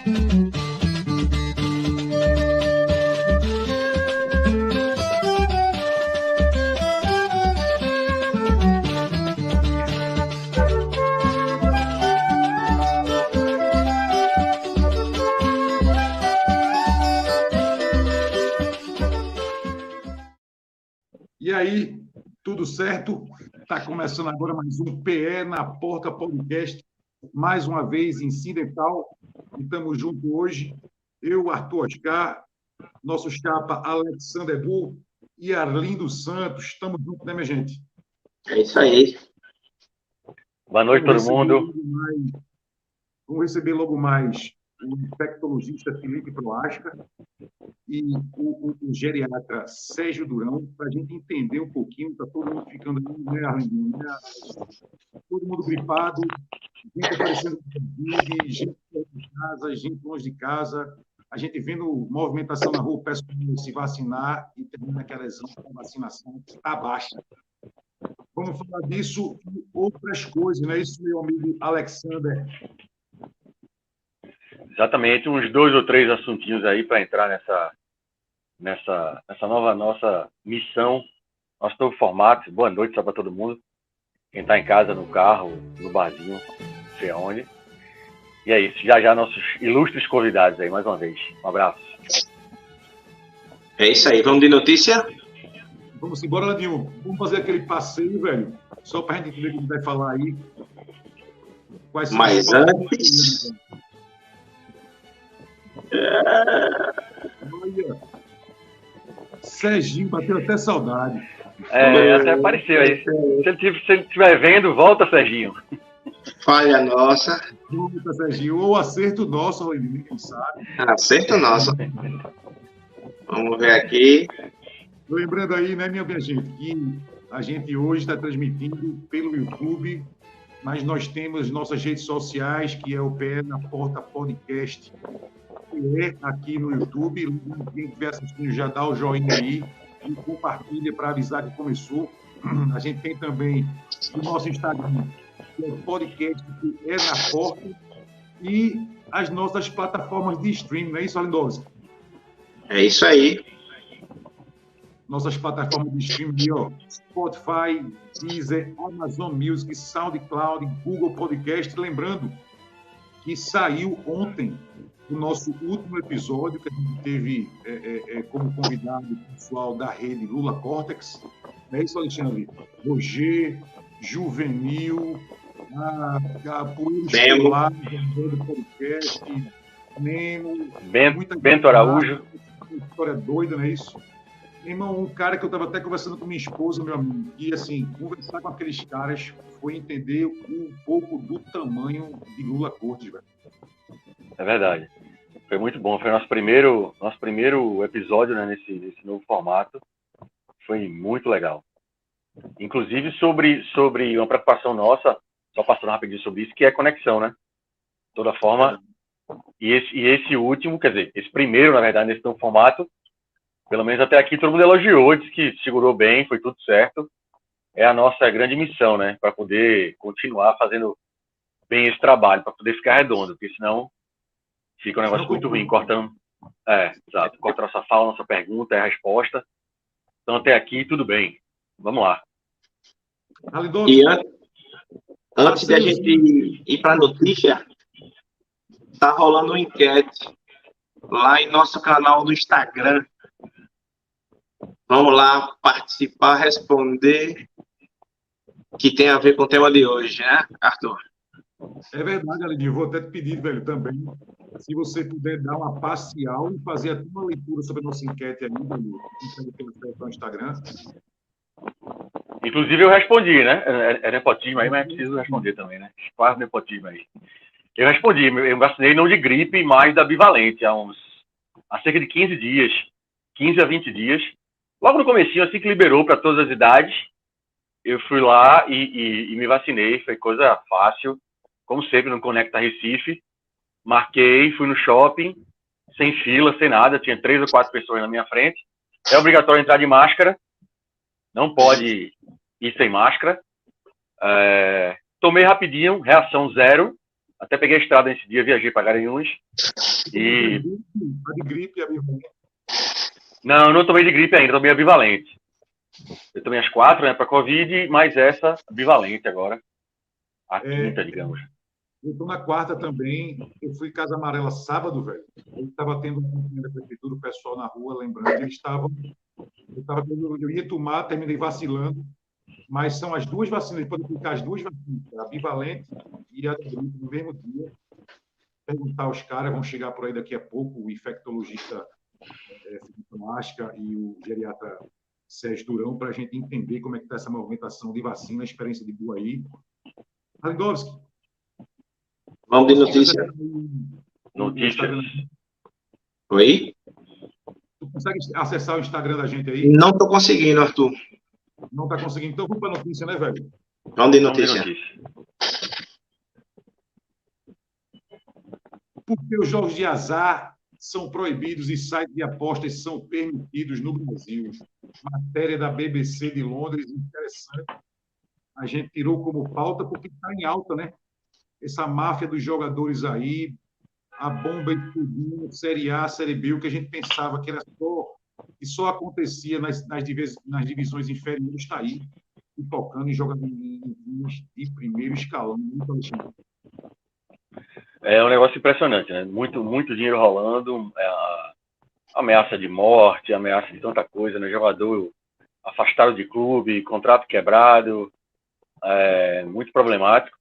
E aí, tudo certo? Está começando agora mais um PE na Porta Podcast, mais uma vez em Cidental. E estamos juntos hoje, eu, Arthur Oscar, nosso chapa Alexander Bull e Arlindo Santos. Estamos juntos, né, minha gente? É isso aí. Boa noite, todo mundo. Vamos receber logo mais o infectologista Felipe Proasca e o geriatra Sérgio Durão, para a gente entender um pouquinho. Está todo mundo ficando, né, Arlindo? Todo mundo gripado, gente aparecendo no Covid, gente de casa, gente longe de casa, a gente vendo movimentação na rua, o pessoal se vacinar e termina aquela exame de vacinação que está baixa. Vamos falar disso e outras coisas, não é isso, meu amigo Alexander? Exatamente, uns 2 ou 3 assuntinhos aí para entrar nessa nova nossa missão, nosso novo formato. Boa noite para todo mundo. Quem está em casa, no carro, no barzinho, não sei aonde. E é isso, já nossos ilustres convidados aí, mais uma vez. Um abraço. É isso aí, vamos de notícia? Vamos embora, Ladinho. Vamos fazer aquele passeio, velho, só para a gente entender o que vai falar aí. Mas antes... Olha, Serginho bateu até saudade. Até apareceu aí. Se ele estiver vendo, volta, Serginho. Falha nossa. Volta, Serginho. Ou acerto nosso, ninguém sabe. Acerto nosso. Vamos ver aqui. Lembrando aí, né, minha gente, que a gente hoje está transmitindo pelo YouTube, mas nós temos nossas redes sociais, que é o PE na Porta Podcast, que é aqui no YouTube. Quem estiver assistindo já dá o joinha aí e compartilha para avisar que começou. A gente tem também o nosso Instagram, que é o podcast que é na Porta, e as nossas plataformas de streaming, não é isso, Alindosa? É isso aí. Nossas plataformas de streaming, ó, Spotify, Deezer, Amazon Music, SoundCloud, Google Podcast. Lembrando que saiu ontem o nosso último episódio, que a gente teve como convidado o pessoal da rede Lula Cortex. É isso, Alexandre? Roger, Juvenil, a Poeira Escolar, do podcast, Nemo, Bento Araújo. História doida, não é isso? Irmão, um cara que eu estava até conversando com minha esposa, meu amigo, e assim, conversar com aqueles caras foi entender um pouco do tamanho de Lula Cortes, velho. É verdade. Foi muito bom. Foi nosso primeiro episódio, né, nesse novo formato. Foi muito legal. Inclusive sobre uma preocupação nossa, só passando rapidinho sobre isso, que é conexão, né? De toda forma. E esse último, quer dizer, esse primeiro, na verdade, nesse novo formato, pelo menos até aqui todo mundo elogiou, disse que segurou bem, foi tudo certo. É a nossa grande missão, né? Para poder continuar fazendo bem esse trabalho, para poder ficar redondo, porque senão fica um negócio muito ruim, cortando. Exato. Corta nossa fala, nossa pergunta, a resposta. Então até aqui tudo bem. Vamos lá. E antes de a gente ir para a notícia, tá rolando uma enquete lá em nosso canal do Instagram. Vamos lá participar, responder, que tem a ver com o tema de hoje, né, Arthur? É verdade, Aline. Vou até te pedir, velho, também, se você puder dar uma parcial e fazer até uma leitura sobre a nossa enquete aí, no Instagram. Inclusive eu respondi, né? É nepotismo aí, mas é preciso responder também, né? Quase nepotismo aí. Eu respondi, eu vacinei não de gripe, mas da bivalente, há cerca de 15 dias, 15 a 20 dias. Logo no comecinho, assim que liberou para todas as idades, eu fui lá e me vacinei, foi coisa fácil, como sempre no Conecta Recife. Marquei, fui no shopping, sem fila, sem nada, tinha 3 ou 4 pessoas na minha frente. É obrigatório entrar de máscara, não pode ir sem máscara. Tomei rapidinho, reação zero, Até peguei a estrada nesse dia, viajei para Garanhuns. E... Tá de gripe, amigo. Não, não tomei de gripe ainda, tomei a bivalente. Eu tomei as 4, né, para Covid, mais essa bivalente agora. A quinta, digamos. Eu estou na quarta também. Eu fui em Casa Amarela sábado, velho. Eu estava tendo um campanha da prefeitura, o pessoal na rua, lembrando. Eles estavam... Eu ia tomar, terminei vacilando, mas são as duas vacinas. Pode aplicar as duas vacinas, a bivalente e a da gripe no mesmo dia. Perguntar aos caras, vão chegar por aí daqui a pouco, o infectologista Felipe Masca e o geriatra Sérgio Durão, para a gente entender como é que está essa movimentação de vacina, a experiência de boa aí. Alindowski. Vamos de notícia. Notícias. Oi? Tu consegue acessar o Instagram da gente aí? Não estou conseguindo, Arthur. Não está conseguindo. Então vamos para a notícia, né, velho? Vamos de notícia. Porque os jogos de azar são proibidos e sites de apostas são permitidos no Brasil. Matéria da BBC de Londres, interessante. A gente tirou como pauta porque está em alta, né? Essa máfia dos jogadores aí, a bomba explodindo, Série A, Série B, o que a gente pensava que era só acontecia nas divisões inferiores, está aí, focando em jogadores de primeiro escalão. É um negócio impressionante, né? Muito dinheiro rolando, ameaça de morte, ameaça de tanta coisa, né? Jogador afastado de clube, contrato quebrado, muito problemático.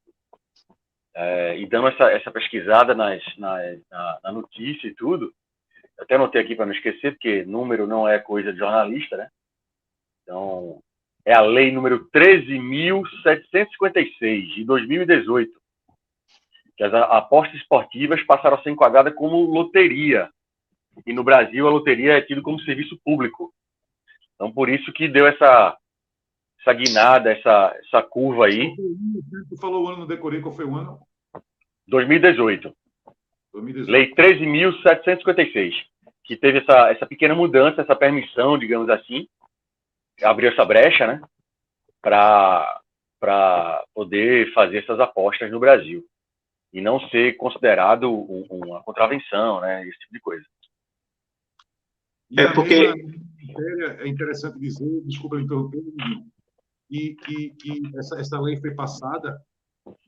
E dando essa pesquisada na notícia e tudo, eu até anotei aqui para não esquecer, porque número não é coisa de jornalista, né? Então, é a lei número 13.756, de 2018, que as apostas esportivas passaram a ser enquadradas como loteria. E no Brasil, a loteria é tida como serviço público. Então, por isso que deu essa guinada, essa curva aí. Tu falou o ano, não decorei, qual foi o ano? 2018. Lei 13.756, que teve essa pequena mudança, essa permissão, digamos assim, abriu essa brecha, né, para poder fazer essas apostas no Brasil e não ser considerado uma contravenção, né, esse tipo de coisa. Porque é interessante dizer, desculpa interromper, que essa lei foi passada,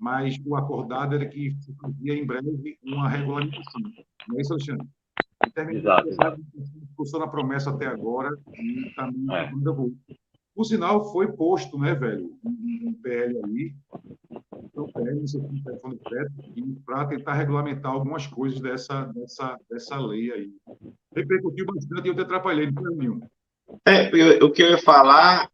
mas o acordado era que se fazia em breve uma regulamentação. Não é isso, Alexandre? Exato. Ficou na promessa até agora e também ainda vou. O sinal foi posto, né, velho, um PL ali, então PL, não sei se telefone direto, para tentar regulamentar algumas coisas dessa lei aí. Repercutiu bastante e eu te atrapalhei, não foi nenhum. O que eu ia falar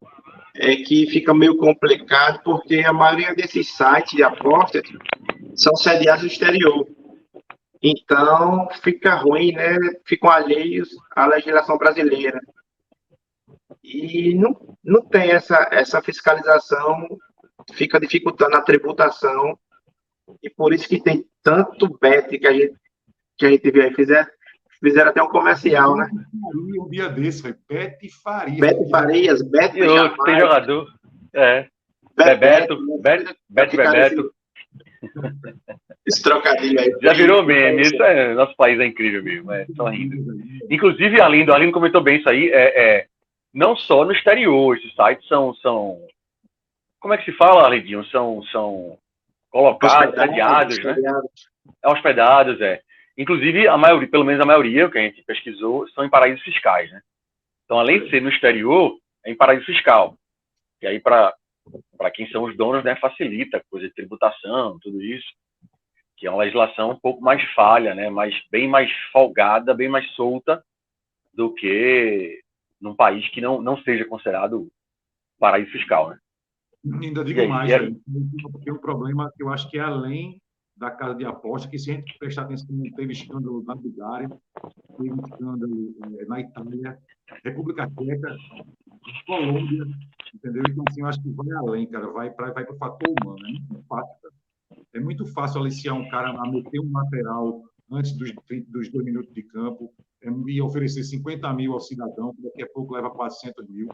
é que fica meio complicado, porque a maioria desses sites de apostas são sediados no exterior. Então, fica ruim, né? Ficam alheios à legislação brasileira. E não tem essa fiscalização, fica dificultando a tributação. E por isso que tem tanto bet que a gente vê aí. Fizeram até um comercial, né? Um dia desse, foi Bet Farias. Bet Farias, Bet Farias. Tem jogador. Bebeto. Esse trocadilho aí. Já virou meme. Nosso país é incrível mesmo. Só rindo. Inclusive, Alindo comentou bem isso aí. Não só no exterior, esses sites são como é que se fala, Alindinho? São colocados, sediados, né? Hospedados, Inclusive, a maioria, pelo menos a maioria, que a gente pesquisou, são em paraísos fiscais, né? Então, além de ser no exterior, é em paraíso fiscal. E aí, para quem são os donos, né, facilita a coisa de tributação, tudo isso, que é uma legislação um pouco mais falha, né? Bem mais folgada, bem mais solta do que num país que não seja considerado paraíso fiscal, né? Ainda digo mais, tem um problema que eu acho que é além da casa de aposta, que se a gente prestar atenção, teve escândalo na Bulgária, teve escândalo na Itália, República Tcheca, Colômbia, entendeu? Então, assim, eu acho que vai além, cara, vai para o fator humano, é muito fácil, cara. É muito fácil aliciar um cara a meter um lateral antes dos 2 minutos de campo e oferecer 50 mil ao cidadão, que daqui a pouco leva 400 mil,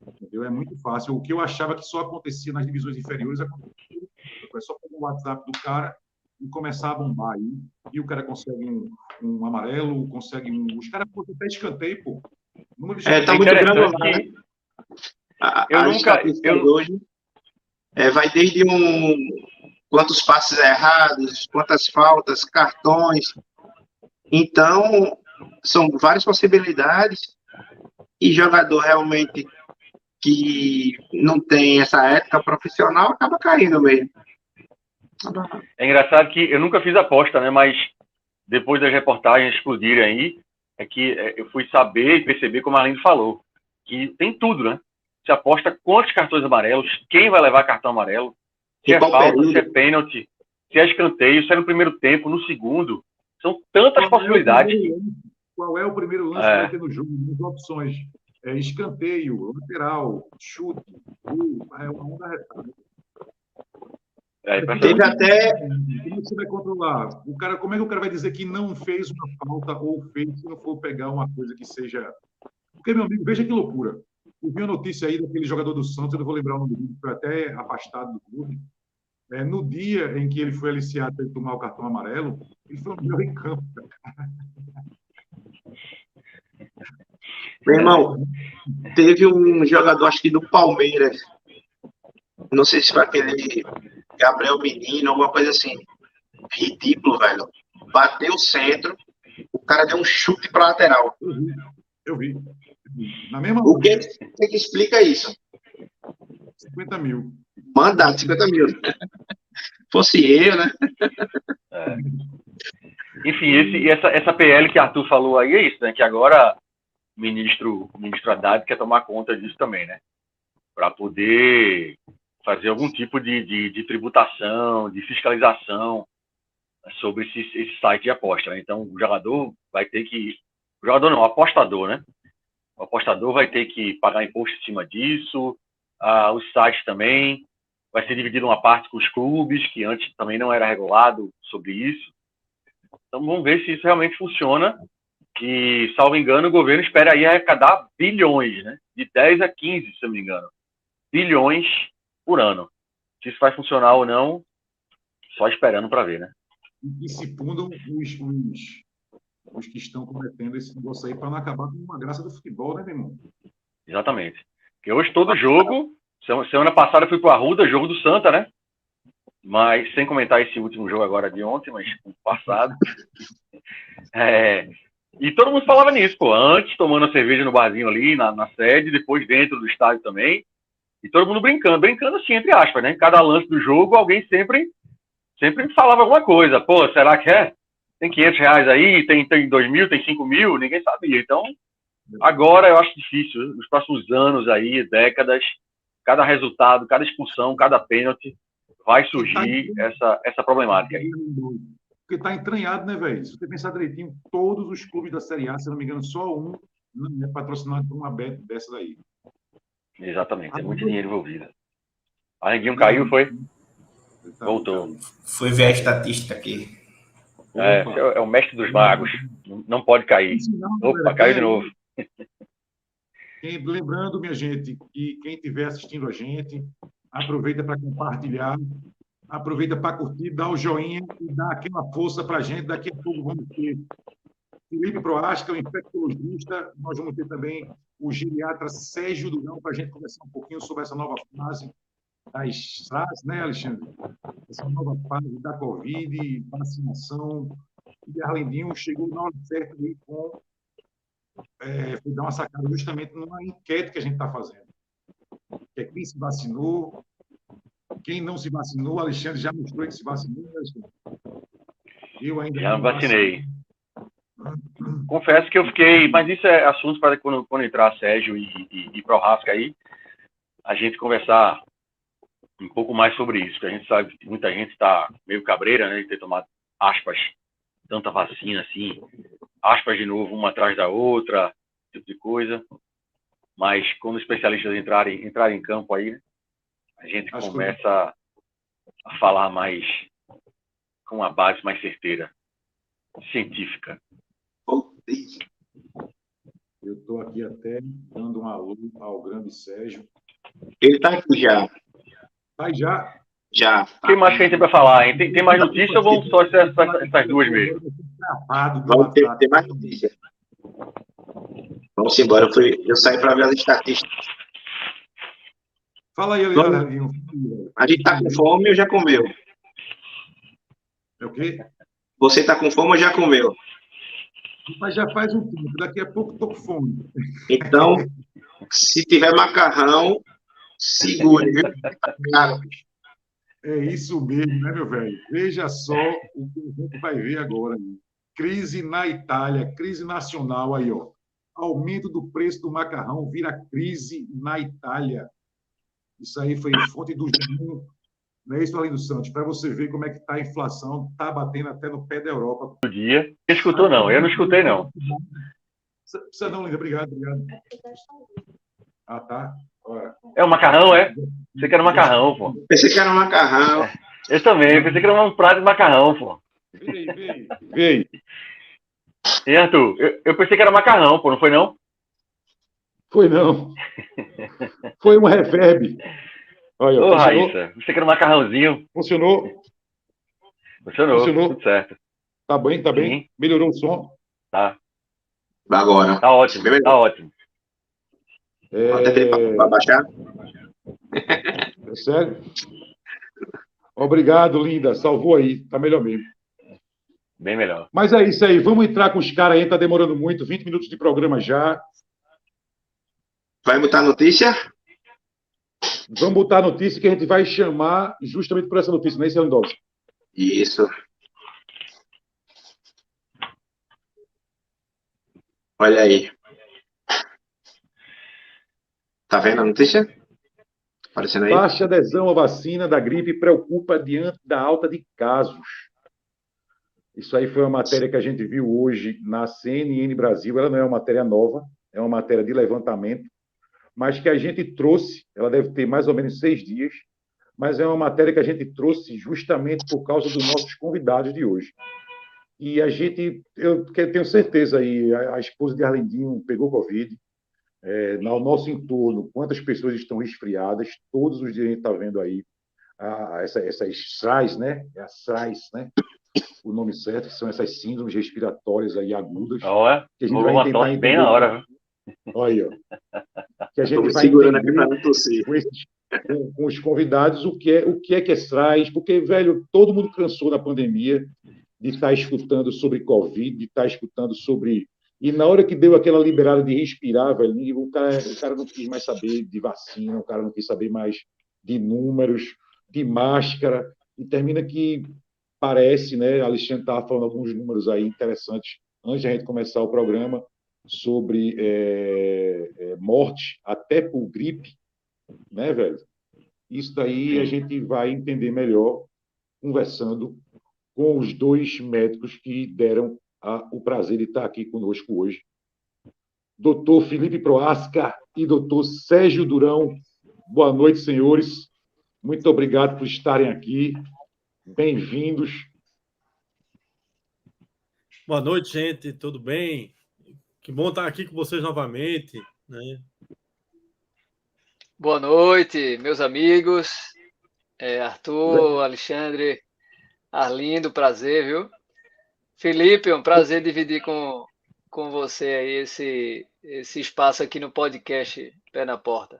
entendeu? É muito fácil. O que eu achava que só acontecia nas divisões inferiores, aconteceu. É só pegar o WhatsApp do cara e começar a bombar aí, e o cara consegue um amarelo, consegue um... Os caras podem até escanteio, pô. Número de Tá É escanteio. muito interessante granular, né? que eu As nunca. estatísticas hoje vai desde quantos passes errados, quantas faltas, cartões. Então, são várias possibilidades e jogador realmente que não tem essa ética profissional acaba caindo mesmo. É engraçado que eu nunca fiz aposta, né? Mas depois das reportagens explodirem aí, eu fui saber e perceber, como a Aline falou, que tem tudo, né? Você aposta quantos cartões amarelos, quem vai levar cartão amarelo, se Em é qual falta, se é período? pênalti, se é escanteio, se é no primeiro tempo, no segundo. São tantas Qual é o possibilidades primeiro que. lance? Qual é o primeiro lance que vai É, ter no jogo? As opções. Escanteio, lateral, chute, gol, é uma onda retada. é Fica Teve impressionante. muito até, difícil. Como é que você vai controlar? Como é que o cara vai dizer que não fez uma falta ou fez se não for pegar uma coisa que seja. Porque, meu amigo, veja que loucura. Eu vi uma notícia aí daquele jogador do Santos, eu não vou lembrar o nome dele, que foi até afastado do clube. No dia em que ele foi aliciado para tomar o cartão amarelo, ele foi o melhor em campo. meu irmão, teve um jogador, acho que do Palmeiras, não sei se foi aquele Gabriel Menino, alguma coisa assim. Ridículo, velho. Bateu o centro, o cara deu um chute para lateral. Eu vi, eu vi. Na mesma O hora, que explica isso? 50 mil. Mandado 50 mil. Fosse eu, né? É. Enfim, essa PL que Arthur falou aí é isso, né? Que agora o ministro Haddad quer tomar conta disso também, né? Para poder fazer algum tipo de tributação, de fiscalização sobre esse site de aposta, né? Então, o jogador vai ter que... O jogador não, o apostador, né? O apostador vai ter que pagar imposto em cima disso, os sites também, vai ser dividido uma parte com os clubes, que antes também não era regulado sobre isso. Então, vamos ver se isso realmente funciona, que, salvo engano, o governo espera aí arrecadar bilhões, né? De 10 a 15, se eu não me engano. Bilhões por ano. Se isso vai funcionar ou não, só esperando para ver, né? E se fundam os que estão cometendo esse negócio aí para não acabar com uma graça do futebol, né, meu irmão? Exatamente. Porque hoje todo jogo, semana passada eu fui pro Arruda, jogo do Santa, né? Mas, sem comentar esse último jogo agora de ontem, mas o passado. E todo mundo falava nisso, pô. Antes, tomando a cerveja no barzinho ali, na sede, depois dentro do estádio também. E todo mundo brincando assim, entre aspas, né? Cada lance do jogo, alguém sempre falava alguma coisa. Pô, será que é? Tem R$ 500 aí, tem 2 mil, tem 5 mil, ninguém sabia. Então, agora eu acho difícil. Nos próximos anos aí, décadas, cada resultado, cada expulsão, cada pênalti, vai surgir essa problemática aí. Porque está entranhado, né, velho? Se você pensar direitinho, todos os clubes da Série A, se não me engano, só um não é patrocinado por uma bet dessa daí. Exatamente, tem muito dinheiro envolvido. A Reguinho caiu, foi? Voltou. Foi ver a estatística aqui. É o mestre dos magos. Não pode cair. Opa, caiu de novo. Lembrando, minha gente, que quem estiver assistindo a gente, aproveita para compartilhar, aproveita para curtir, dá o joinha e dá aquela força para a gente. Daqui a pouco vamos ter Felipe Proasca, o infectologista. Nós vamos ter também o geriatra Sérgio Durão para a gente conversar um pouquinho sobre essa nova fase das SARS, né, Alexandre? Essa nova fase da Covid, vacinação. E Arlindinho chegou na hora certa aí com foi dar uma sacada justamente numa enquete que a gente está fazendo. Que é quem se vacinou, quem não se vacinou. O Alexandre já mostrou que se vacinou, né, Alexandre? Eu ainda Já não me vacinei. vacinei. Confesso que eu fiquei... Mas isso é assunto para quando entrar Sérgio e Prohaska aí, a gente conversar um pouco mais sobre isso. Porque a gente sabe que muita gente está meio cabreira, né, de ter tomado, aspas, tanta vacina assim, aspas de novo, uma atrás da outra, esse tipo de coisa. Mas quando os especialistas entrarem em campo aí, a gente começa a falar mais com uma base mais certeira, científica. Eu estou aqui até dando um alô ao grande Sérgio. Ele está aqui já. Tá aí já? Já. O que mais que a gente tem para falar, hein? Tem mais notícias ou vão só essas duas mesmo? Vamos ter mais notícias. Vamos embora. Eu saí para ver as estatísticas. Fala aí, Leonardinho. A gente está com fome ou já comeu? É o quê? Você está com fome ou já comeu? Mas já faz um tempo, daqui a pouco estou com fome. Então, se tiver macarrão, segure, viu? É isso mesmo, né, meu velho? Veja só o que a gente vai ver agora. Né? Crise na Itália, crise nacional aí, ó. Aumento do preço do macarrão vira crise na Itália. Isso aí foi fonte do G1, não é isso, Arlindo Santos? Para você ver como é que está a inflação, está batendo até no pé da Europa. Do dia. Você escutou, não? Eu não escutei, não. Precisa não, Linda. Obrigado. Ah, tá. Olha. É o macarrão, é? Pensei que era macarrão, pô. Pensei que era um macarrão. Eu também, pensei que era um prato de macarrão, pô. Vem. E Arthur, eu pensei que era macarrão, pô, não foi não? Foi não. Foi um reverb. Olha, Ô, Raíssa, pensei que era um macarrãozinho. Funcionou? Funcionou. Tudo certo. Tá bem? Sim. Melhorou o som? Tá. Agora. Tá ótimo, tá ótimo. Até pedir para baixar. É sério? Obrigado, linda. Salvou aí. Tá melhor mesmo. Bem melhor. Mas é isso aí. Vamos entrar com os caras aí. Tá demorando muito. 20 minutos de programa já. Vai botar notícia? Vamos botar a notícia que a gente vai chamar justamente por essa notícia, não é isso, Lewandowski? Isso. Olha aí. Tá vendo a notícia? Aparecendo aí? Baixa adesão à vacina da gripe preocupa diante da alta de casos. Isso aí foi uma matéria que a gente viu hoje na CNN Brasil. Ela não é uma matéria nova, é uma matéria de levantamento, mas que a gente trouxe, ela deve ter mais ou menos 6 dias, mas é uma matéria que a gente trouxe justamente por causa dos nossos convidados de hoje. E eu tenho certeza aí, a esposa de Arlindinho pegou Covid, no nosso entorno, quantas pessoas estão resfriadas, todos os dias a gente está vendo aí essas SRAS, né? As SRAS, né? O nome certo, que são essas síndromes respiratórias aí agudas. Olha, que a gente vai tentar entender bem na hora, viu? Olha aí, ó. Que a gente vai segurando aqui entender para não tossir. com os convidados o que é SRAS, porque, velho, todo mundo cansou na pandemia de estar escutando sobre Covid, de estar escutando sobre... E na hora que deu aquela liberada de respirar, velho, o cara não quis mais saber de vacina, o cara não quis saber mais de números, de máscara, e termina que parece, né? Alexandre estava falando alguns números aí interessantes antes de a gente começar o programa sobre morte até por gripe, né, velho? Isso daí a gente vai entender melhor conversando com os dois médicos que deram o prazer de estar aqui conosco hoje. Doutor Felipe Proasca e doutor Sérgio Durão. Boa noite, senhores. Muito obrigado por estarem aqui. Bem-vindos. Boa noite, gente. Tudo bem? Que bom estar aqui com vocês novamente, né? Boa noite, meus amigos. Arthur, Alexandre, Arlindo, prazer, viu? Felipe, um prazer dividir com você aí esse espaço aqui no podcast Pé na Porta.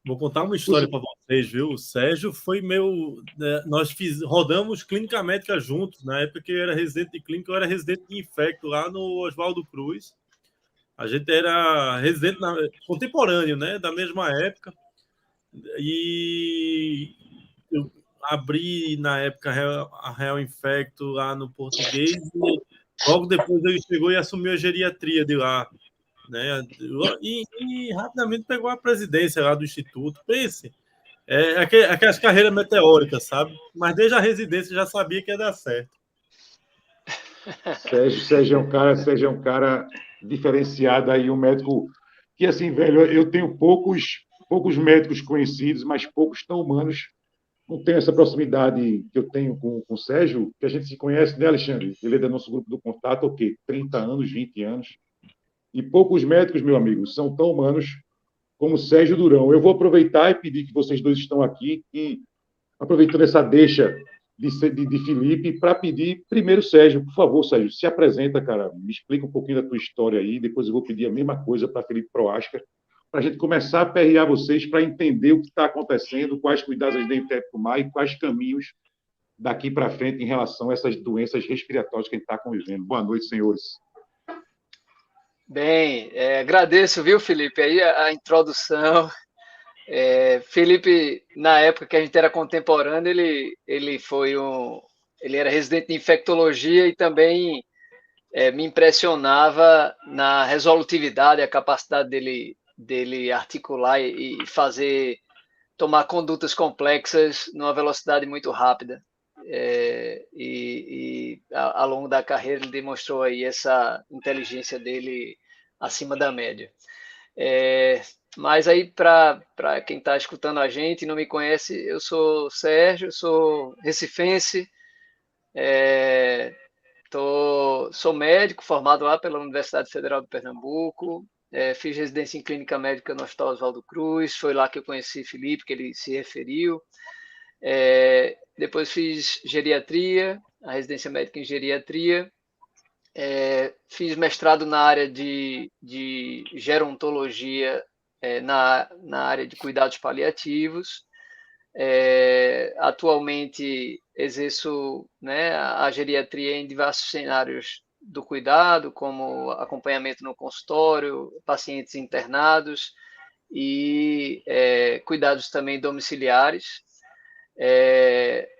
Vou contar uma história para vocês, viu? O Sérgio foi nós rodamos clínica médica juntos, na época que eu era residente de clínica, eu era residente de infecto lá no Oswaldo Cruz. A gente era residente contemporâneo, né? Da mesma época. E eu abri, na época, a Real Infecto lá no Português e logo depois ele chegou e assumiu a geriatria de lá, né? E rapidamente pegou a presidência lá do Instituto. Pense, aquelas carreiras meteóricas, sabe? Mas desde a residência já sabia que ia dar certo. Sérgio é um cara diferenciado aí, um médico que, assim, velho, eu tenho poucos médicos conhecidos, mas poucos tão humanos. Não tenho essa proximidade que eu tenho com o Sérgio, que a gente se conhece, né, Alexandre? Ele é do nosso grupo do contato, o quê? 30 anos, 20 anos. E poucos médicos, meu amigo, são tão humanos como o Sérgio Durão. Eu vou aproveitar e pedir que vocês dois estão aqui e aproveitando essa deixa de Felipe, para pedir primeiro, Sérgio, por favor, Sérgio, se apresenta, cara, me explica um pouquinho da tua história aí, depois eu vou pedir a mesma coisa para Felipe Proasca, para a gente começar a perrear vocês para entender o que está acontecendo, quais cuidados a gente deve tomar e quais caminhos daqui para frente em relação a essas doenças respiratórias que a gente está convivendo. Boa noite, senhores. Bem, agradeço, viu, Felipe, aí a introdução. Felipe, na época que a gente era contemporâneo, ele era residente de infectologia e também me impressionava na resolutividade, a capacidade dele articular e tomar condutas complexas numa velocidade muito rápida. Ao longo da carreira ele demonstrou aí essa inteligência dele acima da média. Mas aí, para quem está escutando a gente e não me conhece, eu sou Sérgio, sou recifense, sou médico formado lá pela Universidade Federal de Pernambuco, fiz residência em clínica médica no Hospital Oswaldo Cruz, foi lá que eu conheci Felipe, que ele se referiu. Depois fiz geriatria, a residência médica em geriatria. Fiz mestrado na área de gerontologia, na área de cuidados paliativos. Atualmente exerço, né, a geriatria em diversos cenários do cuidado, como acompanhamento no consultório, pacientes internados e cuidados também domiciliares.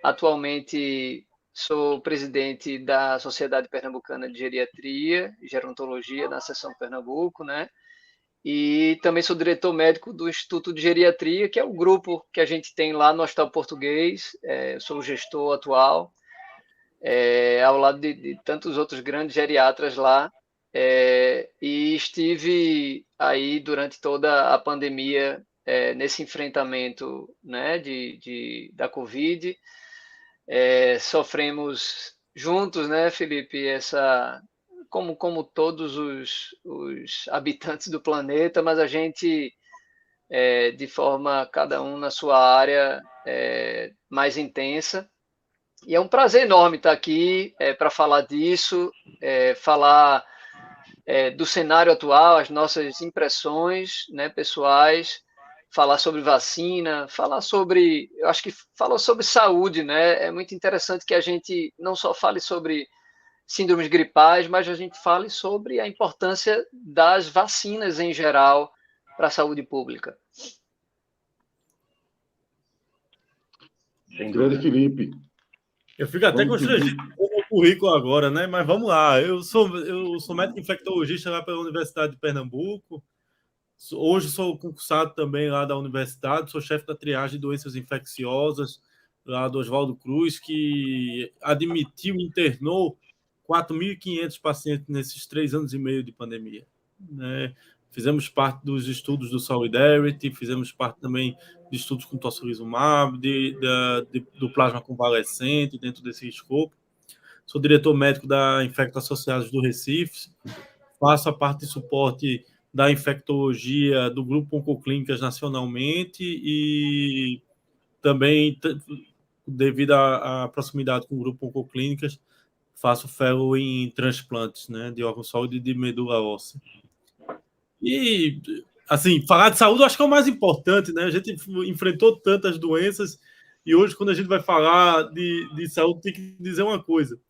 Atualmente sou presidente da Sociedade Pernambucana de Geriatria e Gerontologia na seção Pernambuco, né? E também sou diretor médico do Instituto de Geriatria, que é o grupo que a gente tem lá no Hospital Português. Eu sou o gestor atual, ao lado de tantos outros grandes geriatras lá. E estive aí durante toda a pandemia nesse enfrentamento, né, da Covid. Sofremos juntos, né, Felipe, como todos os habitantes do planeta, mas a gente, de forma, cada um na sua área mais intensa. E é um prazer enorme estar aqui para falar disso, falar do cenário atual, as nossas impressões, né, pessoais, falar sobre vacina, eu acho que falar sobre saúde, né? É muito interessante que a gente não só fale sobre síndromes gripais, mas a gente fale sobre a importância das vacinas em geral para a saúde pública. Grande Felipe. Eu fico até constrangido com o currículo agora, né? Mas vamos lá. Eu sou médico infectologista lá pela Universidade de Pernambuco. Hoje sou concursado também lá da universidade, sou chefe da triagem de doenças infecciosas lá do Oswaldo Cruz, que admitiu e internou 4.500 pacientes nesses 3 anos e meio de pandemia, né? Fizemos parte dos estudos do Solidarity, fizemos parte também de estudos com tocilizumab, do plasma convalescente, dentro desse escopo. Sou diretor médico da Infectos Associados do Recife, faço a parte de suporte da infectologia do Grupo Oncoclínicas nacionalmente e também, devido à proximidade com o Grupo Oncoclínicas, faço fellow em transplantes, né, de órgão sólido e de medula óssea. E, assim, falar de saúde eu acho que é o mais importante, né? A gente enfrentou tantas doenças e hoje, quando a gente vai falar de saúde, tem que dizer uma coisa.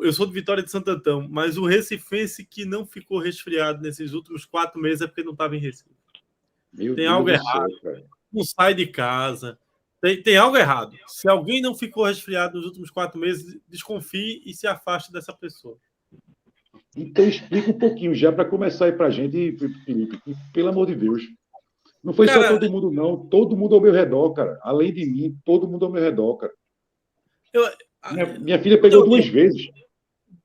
Eu sou de Vitória de Santo Antão, mas o recifense que não ficou resfriado nesses últimos 4 meses é porque não estava em Recife. Tem algo errado. Não sai de casa. Tem algo errado. Se alguém não ficou resfriado nos últimos 4 meses, desconfie e se afaste dessa pessoa. Então, explica um pouquinho já para começar aí para a gente, Felipe, pelo amor de Deus. Não foi só todo mundo, não. Todo mundo ao meu redor, cara. Além de mim, todo mundo ao meu redor, cara. Minha filha pegou 2 vezes.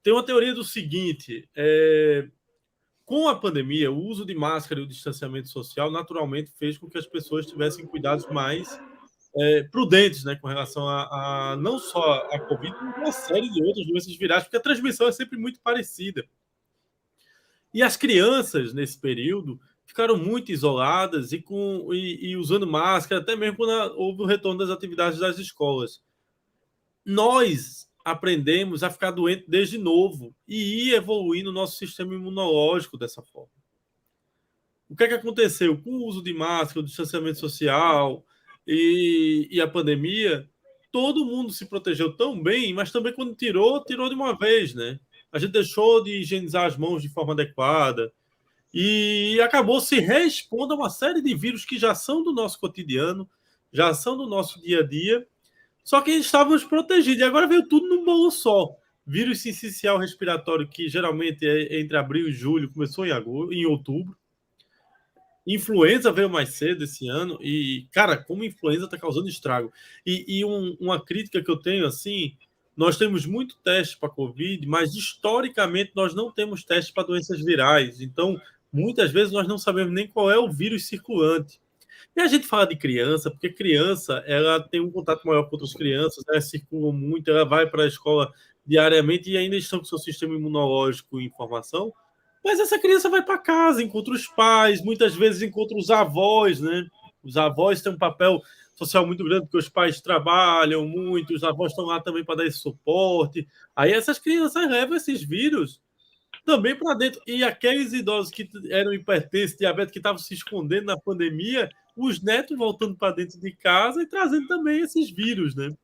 Tem uma teoria do seguinte: com a pandemia, o uso de máscara e o distanciamento social naturalmente fez com que as pessoas tivessem cuidados mais prudentes, né, com relação a não só a Covid, mas uma série de outras doenças virais, porque a transmissão é sempre muito parecida. E as crianças, nesse período, ficaram muito isoladas e usando máscara, até mesmo quando houve o retorno das atividades das escolas. Nós aprendemos a ficar doente desde novo e ir evoluindo o nosso sistema imunológico dessa forma. O que é que aconteceu? Com o uso de máscara, o distanciamento social e a pandemia, todo mundo se protegeu tão bem, mas também quando tirou de uma vez, né? A gente deixou de higienizar as mãos de forma adequada e acabou se reexpondo a uma série de vírus que já são do nosso cotidiano, já são do nosso dia a dia, só que estávamos protegidos. E agora veio tudo num bolo só. Vírus sincicial respiratório, que geralmente é entre abril e julho, começou em outubro. Influenza veio mais cedo esse ano. E, cara, como influenza está causando estrago. Uma crítica que eu tenho, assim, nós temos muito teste para Covid, mas historicamente nós não temos teste para doenças virais. Então, muitas vezes nós não sabemos nem qual é o vírus circulante. E a gente fala de criança, porque criança ela tem um contato maior com outras crianças, ela circula muito, ela vai para a escola diariamente e ainda estão com seu sistema imunológico em formação. Mas essa criança vai para casa, encontra os pais, muitas vezes encontra os avós, né? Os avós têm um papel social muito grande, porque os pais trabalham muito, os avós estão lá também para dar esse suporte. Aí essas crianças levam esses vírus também para dentro. E aqueles idosos que eram hipertensos, diabéticos, que estavam se escondendo na pandemia, os netos voltando para dentro de casa e trazendo também esses vírus, né?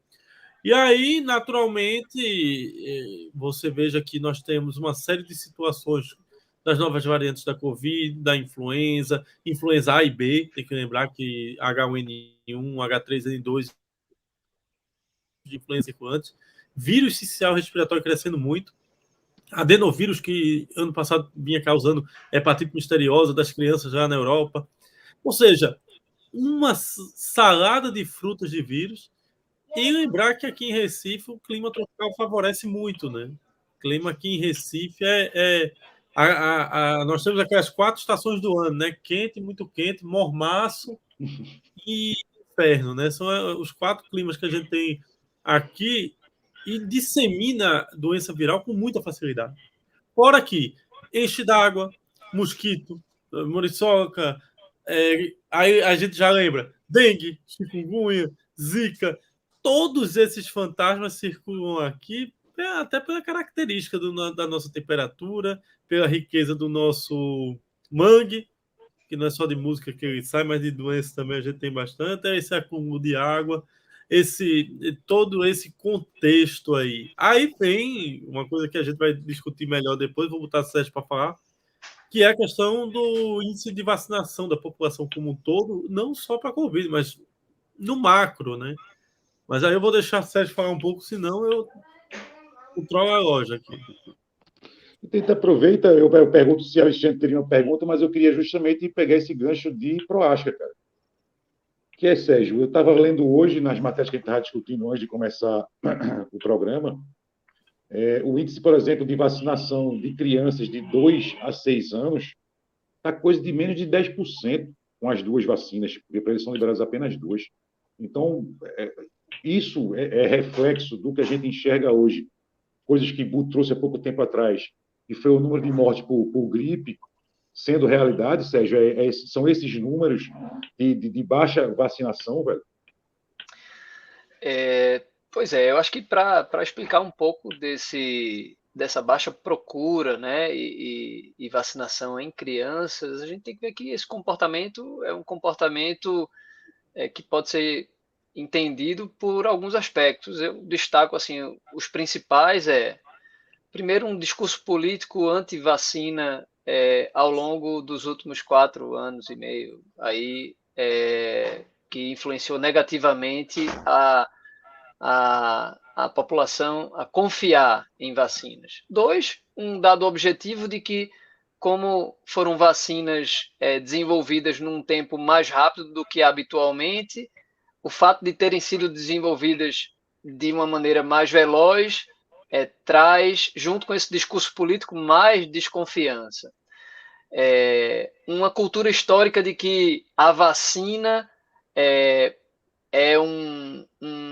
E aí, naturalmente, você veja que nós temos uma série de situações das novas variantes da Covid, da influenza A e B, tem que lembrar que H1N1, H3N2, de influenza circulante, vírus sincicial respiratório crescendo muito, adenovírus que ano passado vinha causando hepatite misteriosa das crianças já na Europa. Ou seja, uma salada de frutas de vírus. E lembrar que aqui em Recife o clima tropical favorece muito, né? O clima aqui em Recife nós temos aquelas 4 estações do ano, né? Quente, muito quente, mormaço e inverno, né? São os 4 climas que a gente tem aqui e dissemina doença viral com muita facilidade. Fora que enche d'água, mosquito, muriçoca, aí a gente já lembra dengue, chikungunya, zika, todos esses fantasmas circulam aqui, até pela característica da nossa temperatura, pela riqueza do nosso mangue, que não é só de música que ele sai, mas de doenças também a gente tem bastante, esse acúmulo de água, todo esse contexto aí. Aí vem uma coisa que a gente vai discutir melhor depois, vou botar o Sérgio para falar, que é a questão do índice de vacinação da população como um todo, não só para a Covid, mas no macro, né? Mas aí eu vou deixar o Sérgio falar um pouco, senão eu controlo a loja aqui. Tenta aproveita, eu pergunto se a Alexandre teria uma pergunta, mas eu queria justamente pegar esse gancho de Proasca, cara. Que é, Sérgio, eu estava lendo hoje, nas matérias que a gente estava discutindo antes de começar o programa, o índice, por exemplo, de vacinação de crianças de 2 a 6 anos está coisa de menos de 10% com as 2 vacinas, porque para eles são liberadas apenas 2. Então, isso é reflexo do que a gente enxerga hoje. Coisas que Buto trouxe há pouco tempo atrás, que foi o número de mortes por gripe, sendo realidade, Sérgio, são esses números de baixa vacinação, velho? Pois é, eu acho que para explicar um pouco dessa baixa procura, né, e vacinação em crianças, a gente tem que ver que esse comportamento é um comportamento que pode ser entendido por alguns aspectos. Eu destaco assim os principais. Primeiro, um discurso político anti-vacina ao longo dos últimos 4 anos e meio, aí, que influenciou negativamente a população a confiar em vacinas. 2, um dado objetivo de que, como foram vacinas desenvolvidas num tempo mais rápido do que habitualmente, o fato de terem sido desenvolvidas de uma maneira mais veloz traz, junto com esse discurso político, mais desconfiança. Uma cultura histórica de que a vacina é um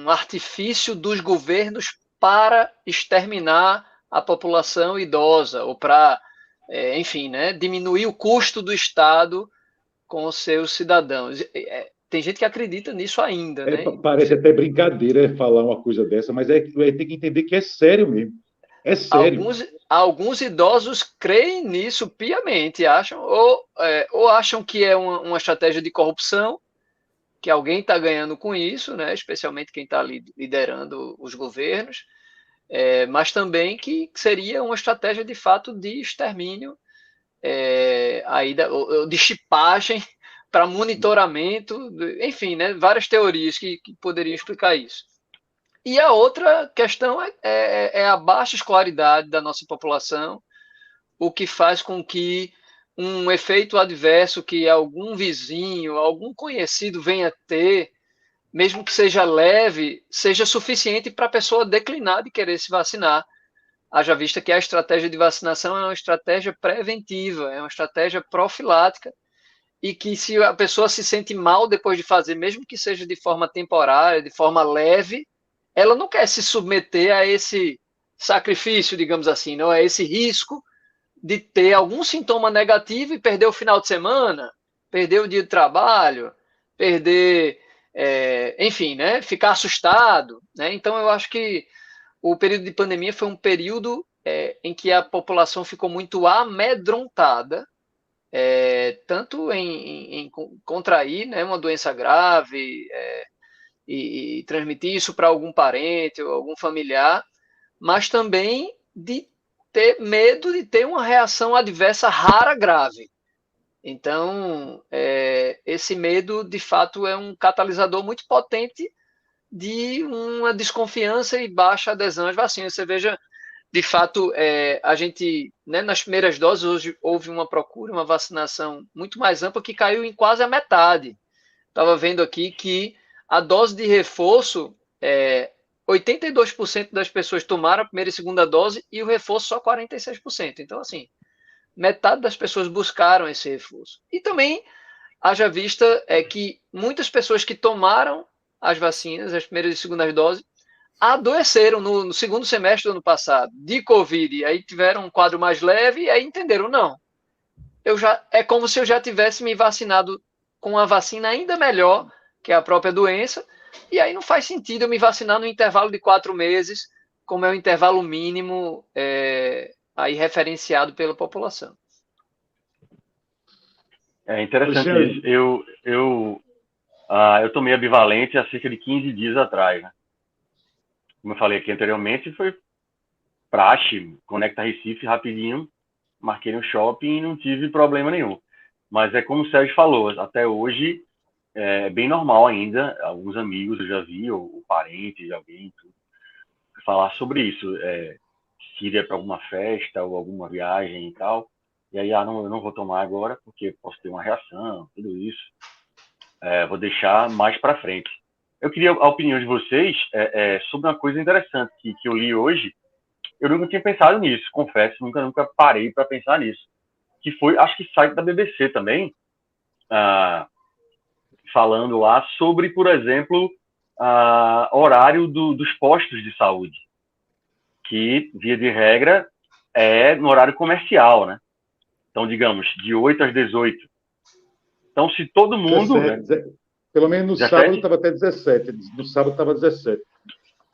artifício dos governos para exterminar a população idosa, ou para, enfim, né, diminuir o custo do Estado com os seus cidadãos. Tem gente que acredita nisso ainda, né? Parece até brincadeira falar uma coisa dessa, mas tem que entender que é sério mesmo. É sério. Alguns idosos creem nisso piamente, ou acham que é uma estratégia de corrupção, que alguém está ganhando com isso, né? Especialmente quem está liderando os governos, mas também que seria uma estratégia de fato de extermínio, de chipagem para monitoramento, enfim, né? Várias teorias que poderiam explicar isso. E a outra questão é a baixa escolaridade da nossa população, o que faz com que um efeito adverso que algum vizinho, algum conhecido venha ter, mesmo que seja leve, seja suficiente para a pessoa declinar de querer se vacinar. Haja vista que a estratégia de vacinação é uma estratégia preventiva, é uma estratégia profilática, e que se a pessoa se sente mal depois de fazer, mesmo que seja de forma temporária, de forma leve, ela não quer se submeter a esse sacrifício, digamos assim, não é esse risco de ter algum sintoma negativo e perder o final de semana, perder o dia de trabalho, perder, enfim, né, ficar assustado, né? Então eu acho que o período de pandemia foi um período em que a população ficou muito amedrontada, tanto em contrair, né, uma doença grave, e transmitir isso para algum parente ou algum familiar, mas também de ter medo de ter uma reação adversa rara grave. Então, esse medo, de fato, é um catalisador muito potente de uma desconfiança e baixa adesão às vacinas. Você veja, de fato, a gente, né, nas primeiras doses, hoje houve uma procura, uma vacinação muito mais ampla, que caiu em quase a metade. Estava vendo aqui que a dose de reforço, 82% das pessoas tomaram a primeira e segunda dose e o reforço só 46%. Então, assim, metade das pessoas buscaram esse reforço. E também, haja vista, que muitas pessoas que tomaram as vacinas, as primeiras e segundas doses, adoeceram no segundo semestre do ano passado de Covid, e aí tiveram um quadro mais leve e aí entenderam, não, é como se eu já tivesse me vacinado com uma vacina ainda melhor que a própria doença, e aí não faz sentido eu me vacinar no intervalo de 4 meses, como é o intervalo mínimo aí referenciado pela população. É interessante Alexandre. isso. Eu tomei a bivalente há cerca de 15 dias atrás, né? Como eu falei aqui anteriormente, foi praxe, Conecta Recife rapidinho, marquei no shopping e não tive problema nenhum. Mas é como o Sérgio falou, até hoje é bem normal ainda, alguns amigos eu já vi, ou parentes de alguém, tudo, falar sobre isso, se iria para alguma festa ou alguma viagem e tal, e aí, eu não vou tomar agora porque posso ter uma reação, tudo isso, vou deixar mais para frente. Eu queria a opinião de vocês sobre uma coisa interessante que eu li hoje. Eu nunca tinha pensado nisso, confesso, nunca parei para pensar nisso. Que foi, acho que site da BBC também, falando lá sobre, por exemplo, horário dos postos de saúde, que, via de regra, é no horário comercial, né? Então, digamos, de 8 às 18. Então, se todo mundo... 17, pelo menos no 17? sábado estava até 17. No sábado estava 17.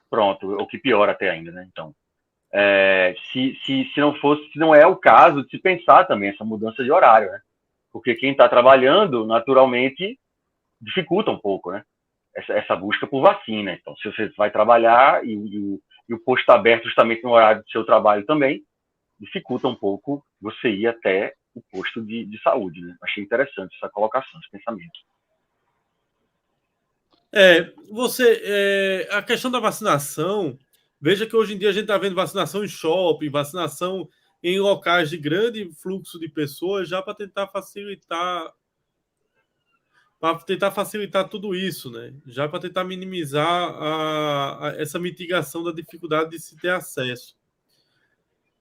Pronto, o que piora até ainda, né? Então, se não é o caso de se pensar também essa mudança de horário, né? Porque quem está trabalhando, naturalmente, dificulta um pouco, né? Essa busca por vacina. Então, se você vai trabalhar e o posto está aberto justamente no horário do seu trabalho também, dificulta um pouco você ir até o posto de saúde, né? Achei interessante essa colocação, esse pensamento. A questão da vacinação, veja que hoje em dia a gente está vendo vacinação em shopping, vacinação em locais de grande fluxo de pessoas, já para tentar facilitar tudo isso, né? Já para tentar minimizar essa mitigação da dificuldade de se ter acesso.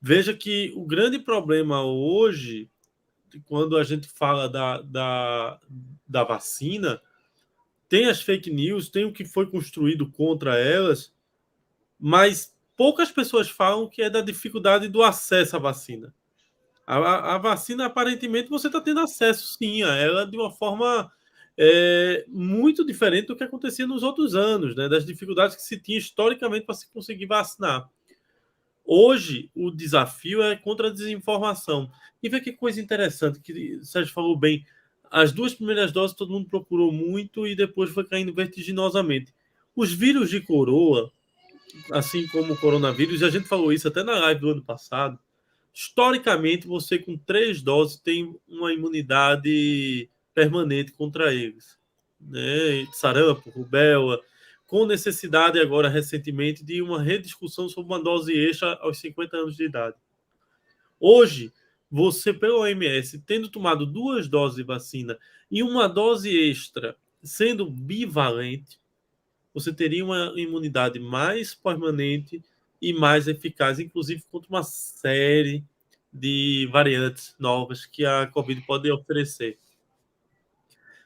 Veja que o grande problema hoje, quando a gente fala da vacina, tem as fake news, tem o que foi construído contra elas, mas poucas pessoas falam que é da dificuldade do acesso à vacina. A vacina, aparentemente, você está tendo acesso, sim, a ela de uma forma muito diferente do que acontecia nos outros anos, né? Das dificuldades que se tinha historicamente para se conseguir vacinar. Hoje, o desafio é contra a desinformação. E vê que coisa interessante, que o Sérgio falou bem. As 2 primeiras doses todo mundo procurou muito e depois foi caindo vertiginosamente. Os vírus de coroa, assim como o coronavírus, e a gente falou isso até na live do ano passado, historicamente, você com 3 doses tem uma imunidade permanente contra eles. Né? Sarampo, rubéola, com necessidade agora, recentemente, de uma rediscussão sobre uma dose extra aos 50 anos de idade. Hoje, você, pelo OMS, tendo tomado 2 doses de vacina e uma dose extra sendo bivalente, você teria uma imunidade mais permanente e mais eficaz, inclusive contra uma série de variantes novas que a Covid pode oferecer.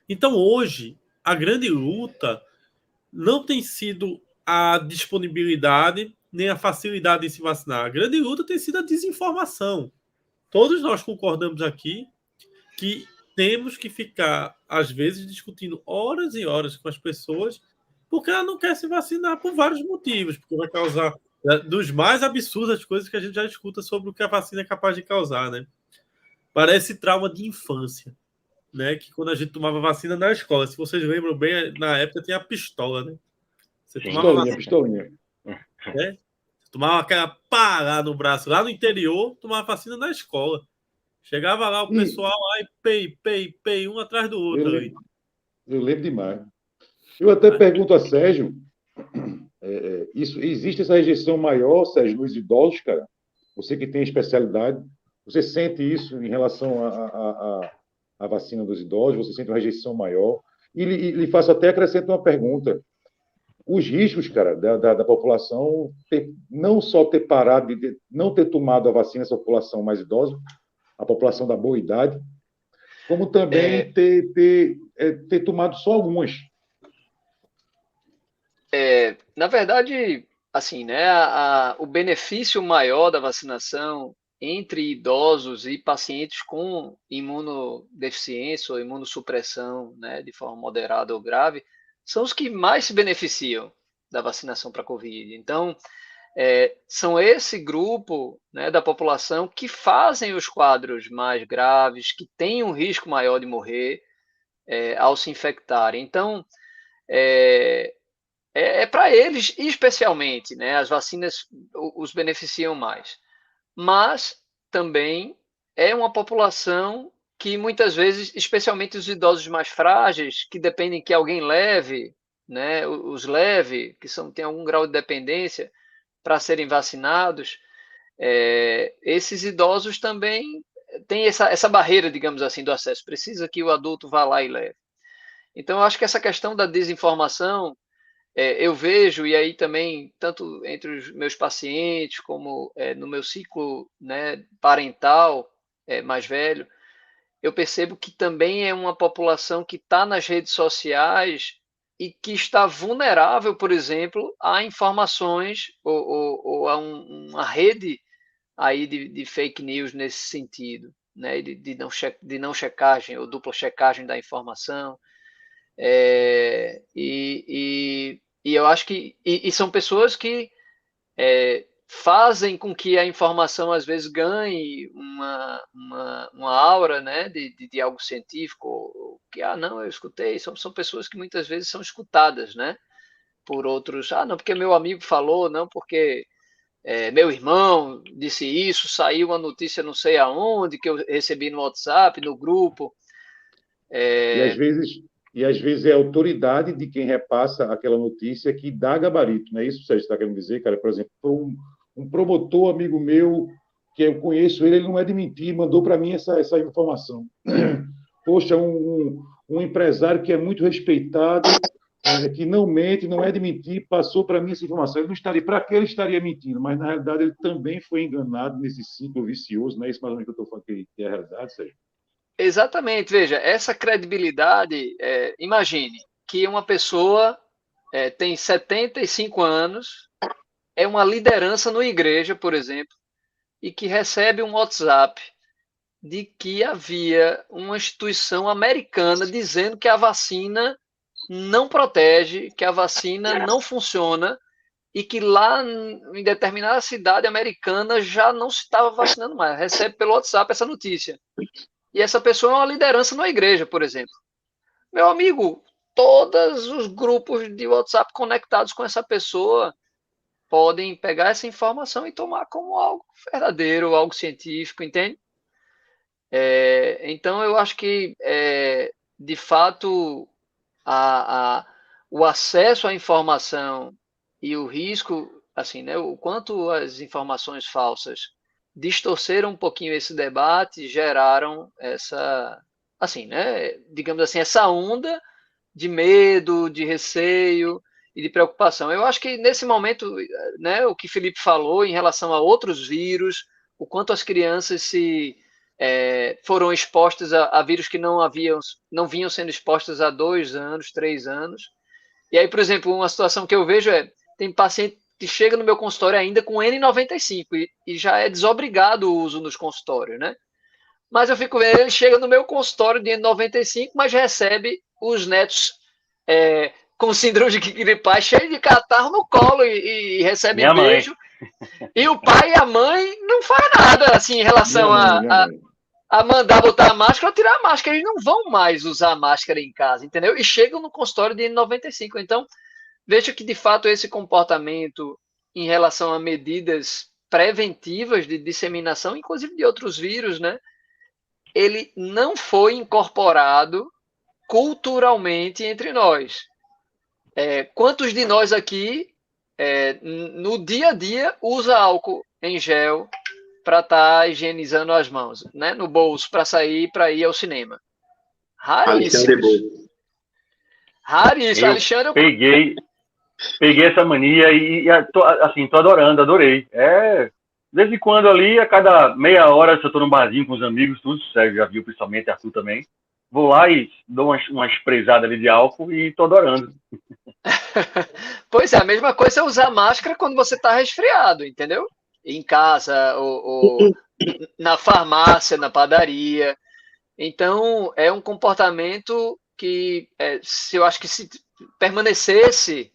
Então, hoje, a grande luta não tem sido a disponibilidade nem a facilidade de se vacinar. A grande luta tem sido a desinformação. Todos nós concordamos aqui que temos que ficar, às vezes, discutindo horas e horas com as pessoas porque ela não quer se vacinar por vários motivos, porque vai causar dos mais absurdas coisas que a gente já escuta sobre o que a vacina é capaz de causar, né? Parece trauma de infância, né? Que quando a gente tomava vacina na escola, se vocês lembram bem, na época tinha a pistola, né? Você tomava Pistolinha, vacina, pistolinha. né? Você tomava aquela pá lá no braço, lá no interior, tomava vacina na escola. Chegava lá o E pessoal lá e pei, um atrás do eu outro ali. lembro, eu lembro demais. Eu até pergunto a Sérgio, existe essa rejeição maior, Sérgio, nos idosos, cara? Você que tem especialidade, você sente isso em relação à vacina dos idosos? Você sente uma rejeição maior? E lhe faço até acrescento uma pergunta. Os riscos, cara, da população não só ter parado, não ter tomado a vacina, essa população mais idosa, a população da boa idade, como também ter tomado só algumas. Na verdade, assim, né, o benefício maior da vacinação entre idosos e pacientes com imunodeficiência ou imunossupressão, né, de forma moderada ou grave, são os que mais se beneficiam da vacinação para a Covid. Então, são esse grupo, né, da população que fazem os quadros mais graves, que têm um risco maior de morrer ao se infectarem. Então, para eles, especialmente, né, as vacinas os beneficiam mais. Mas também é uma população que muitas vezes, especialmente os idosos mais frágeis, que dependem que alguém leve, né, os leve, que têm algum grau de dependência para serem vacinados, esses idosos também têm essa barreira, digamos assim, do acesso. Precisa que o adulto vá lá e leve. Então, eu acho que essa questão da desinformação, eu vejo, e aí também, tanto entre os meus pacientes, como no meu ciclo, né, parental mais velho, eu percebo que também é uma população que está nas redes sociais e que está vulnerável, por exemplo, a informações ou a uma rede aí de fake news nesse sentido, né, de não checagem ou dupla checagem da informação. E eu acho que são pessoas que fazem com que a informação às vezes ganhe uma aura, né, de algo científico, que, não, eu escutei, são pessoas que muitas vezes são escutadas, né, por outros, não, porque meu amigo falou, não, porque meu irmão disse isso, saiu uma notícia não sei aonde, que eu recebi no WhatsApp, no grupo. E às vezes é a autoridade de quem repassa aquela notícia que dá gabarito, não é isso que você está querendo dizer, cara? Por exemplo, um promotor amigo meu, que eu conheço ele não é de mentir, mandou para mim essa informação. Poxa, um empresário que é muito respeitado, que não mente, não é de mentir, passou para mim essa informação. Ele não estaria, para que ele estaria mentindo? Mas na realidade ele também foi enganado nesse ciclo vicioso, não é isso mais ou menos que eu estou falando que é a realidade, Sérgio? Exatamente, veja, essa credibilidade, imagine que uma pessoa tem 75 anos, é uma liderança numa igreja, por exemplo, e que recebe um WhatsApp de que havia uma instituição americana dizendo que a vacina não protege, que a vacina não funciona e que lá em determinada cidade americana já não se estava vacinando mais. Recebe pelo WhatsApp essa notícia. E essa pessoa é uma liderança na igreja, por exemplo. Meu amigo, todos os grupos de WhatsApp conectados com essa pessoa podem pegar essa informação e tomar como algo verdadeiro, algo científico, entende? Então, eu acho que, de fato, o acesso à informação e o risco, assim, né, o quanto as informações falsas distorceram um pouquinho esse debate, geraram essa, assim, né, digamos assim, essa onda de medo, de receio e de preocupação. Eu acho que nesse momento, né, o que Felipe falou em relação a outros vírus, o quanto as crianças foram expostas a vírus que não vinham sendo expostas há 2 anos, 3 anos. E aí, por exemplo, uma situação que eu vejo tem paciente que chega no meu consultório ainda com N95 e já é desobrigado o uso nos consultórios, né? Mas eu fico vendo, ele chega no meu consultório de N95, mas recebe os netos com síndrome de gripais, cheio de catarro no colo e recebe Minha beijo. mãe. E o pai e a mãe não faz nada assim em relação a mandar botar a máscara ou tirar a máscara. Eles não vão mais usar a máscara em casa, entendeu? E chegam no consultório de N95. Então, veja que, de fato, esse comportamento em relação a medidas preventivas de disseminação, inclusive de outros vírus, né? Ele não foi incorporado culturalmente entre nós. Quantos de nós aqui, no dia a dia, usa álcool em gel para estar higienizando as mãos, né? No bolso, para sair, para ir ao cinema? Raríssimos. Raríssimo. Eu Alexandre, peguei essa mania e assim, tô adorando, adorei. De vez em quando ali, a cada meia hora, se eu tô num barzinho com os amigos, tudo, Sérgio já viu, principalmente, Arthur também, vou lá e dou uma esprezada ali de álcool e tô adorando. Pois é, a mesma coisa é usar máscara quando você está resfriado, entendeu? Em casa, ou na farmácia, na padaria. Então, é um comportamento que, eu acho que se permanecesse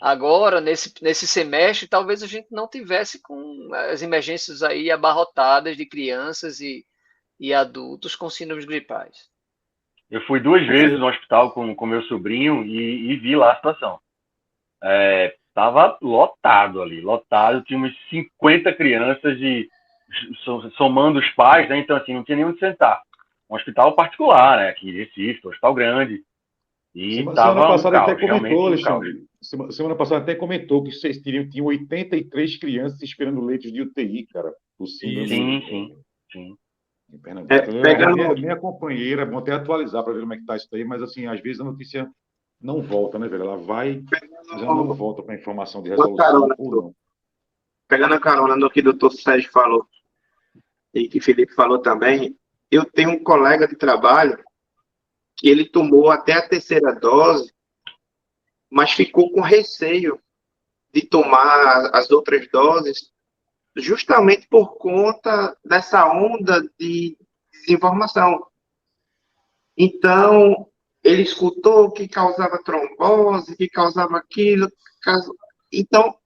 agora, nesse semestre, talvez a gente não tivesse com as emergências aí abarrotadas de crianças e adultos com síndromes gripais. Eu fui 2 vezes no hospital com meu sobrinho e vi lá a situação. Tava lotado ali, lotado, tinha umas 50 crianças somando os pais, né? Então, assim, não tinha nem onde sentar. Um hospital particular, né? Aqui em Recife, um hospital grande. E Semana passada caos, até comentou, realmente um caos. Alexandre. Semana passada até comentou que vocês tinham 83 crianças esperando leitos de UTI, cara. Sim. Em Pernambuco. Minha companheira, vou até atualizar para ver como é que está isso aí, mas assim, às vezes a notícia não volta, né, velho? Ela vai, mas ela não volta para a informação de resolução ou não. Pegando a carona no que o Dr. Sérgio falou e que o Felipe falou também, eu tenho um colega de trabalho que ele tomou até a 3ª dose, mas ficou com receio de tomar as outras doses, justamente por conta dessa onda de desinformação. Então, ele escutou que causava trombose, que causava aquilo. Então,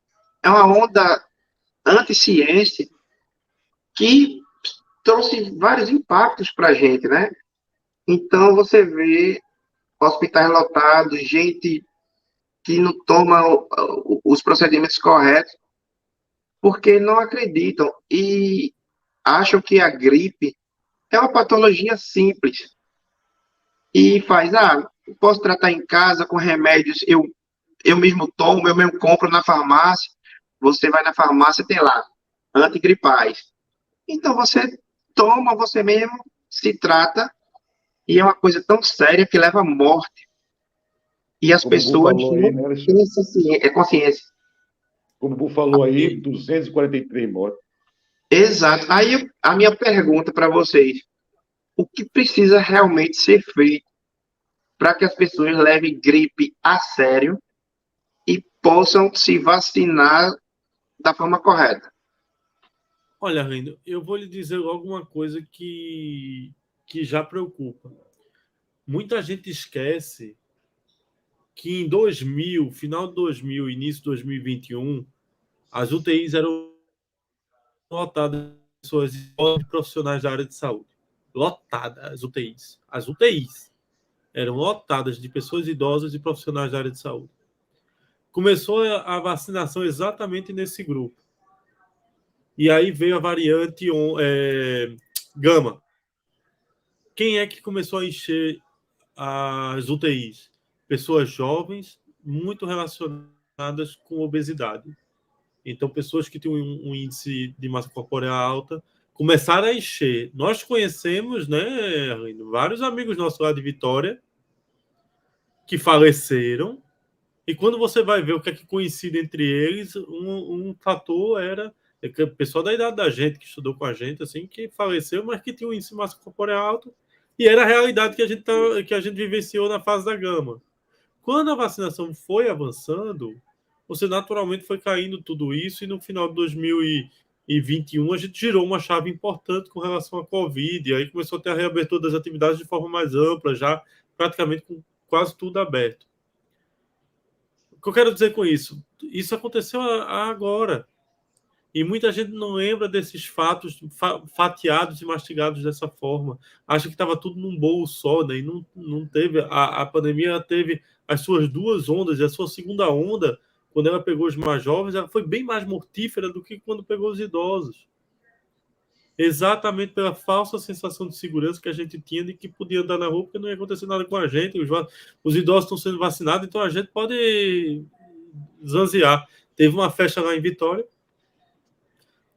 é uma onda anti-ciência que trouxe vários impactos para a gente, né? Então, você vê hospitais lotados, gente que não toma os procedimentos corretos, porque não acreditam e acham que a gripe é uma patologia simples. E faz, posso tratar em casa com remédios, eu mesmo tomo, eu mesmo compro na farmácia. Você vai na farmácia, tem lá, antigripais. Então, você toma, você mesmo se trata, e é uma coisa tão séria que leva à morte. E as pessoas não têm consciência. Como o Bu falou aí, 243 mortes. Exato. Aí, a minha pergunta para vocês, o que precisa realmente ser feito para que as pessoas levem gripe a sério e possam se vacinar da forma correta? Olha, Rendo, eu vou lhe dizer logo uma coisa que já preocupa. Muita gente esquece que em 2000, final de 2000, início de 2021, as UTIs eram lotadas de pessoas e profissionais da área de saúde. Lotadas as UTIs. As UTIs eram lotadas de pessoas idosas e profissionais da área de saúde. Começou a vacinação exatamente nesse grupo. E aí veio a variante Gama. Quem é que começou a encher as UTIs? Pessoas jovens, muito relacionadas com obesidade. Então, pessoas que têm um índice de massa corpórea alta começaram a encher. Nós conhecemos, né, vários amigos nossos lá de Vitória que faleceram. E quando você vai ver o que é que coincide entre eles, um fator era que o pessoal da idade da gente, que estudou com a gente, assim, que faleceu, mas que tinha um índice de massa corpórea alto, e era a realidade que a gente vivenciou na fase da gama. Quando a vacinação foi avançando, você naturalmente foi caindo tudo isso, e no final de 2021 a gente girou uma chave importante com relação à Covid, e aí começou a ter a reabertura das atividades de forma mais ampla, já praticamente com quase tudo aberto. O que eu quero dizer com isso? Isso aconteceu agora. E muita gente não lembra desses fatos fatiados e mastigados dessa forma. Acha que estava tudo num bolo só, né? E não teve. A pandemia teve as suas duas ondas, e a sua segunda onda, quando ela pegou os mais jovens, ela foi bem mais mortífera do que quando pegou os idosos. Exatamente pela falsa sensação de segurança que a gente tinha de que podia andar na rua porque não ia acontecer nada com a gente. Os idosos estão sendo vacinados, então a gente pode zanzear. Teve uma festa lá em Vitória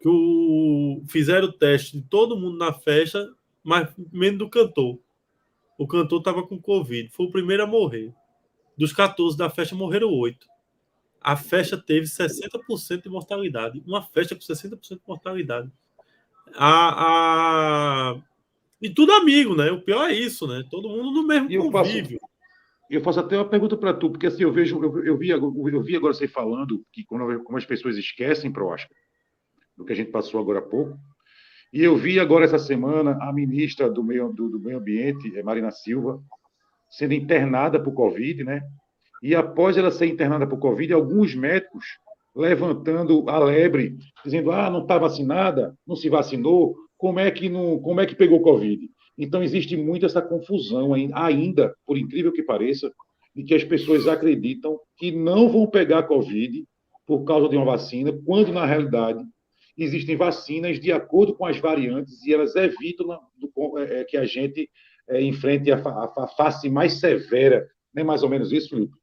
que fizeram o teste de todo mundo na festa, mas menos do cantor. O cantor estava com Covid. Foi o primeiro a morrer. Dos 14 da festa, morreram 8. A festa teve 60% de mortalidade. Uma festa com 60% de mortalidade. E tudo amigo, né? O pior é isso, né? Todo mundo no mesmo convívio. Eu faço até uma pergunta para tu, porque assim, eu vi agora você falando que como as pessoas esquecem, Proasca, do que a gente passou agora há pouco, e eu vi agora essa semana a ministra do Meio Ambiente, Marina Silva, sendo internada por Covid, né? E após ela ser internada por Covid, alguns médicos levantando a lebre, dizendo: não está vacinada, não se vacinou, como é que pegou Covid? Então, existe muito essa confusão ainda, por incrível que pareça, de que as pessoas acreditam que não vão pegar Covid por causa de uma vacina, quando, na realidade, existem vacinas de acordo com as variantes e elas evitam que a gente enfrente a face mais severa. Não é mais ou menos isso, Felipe?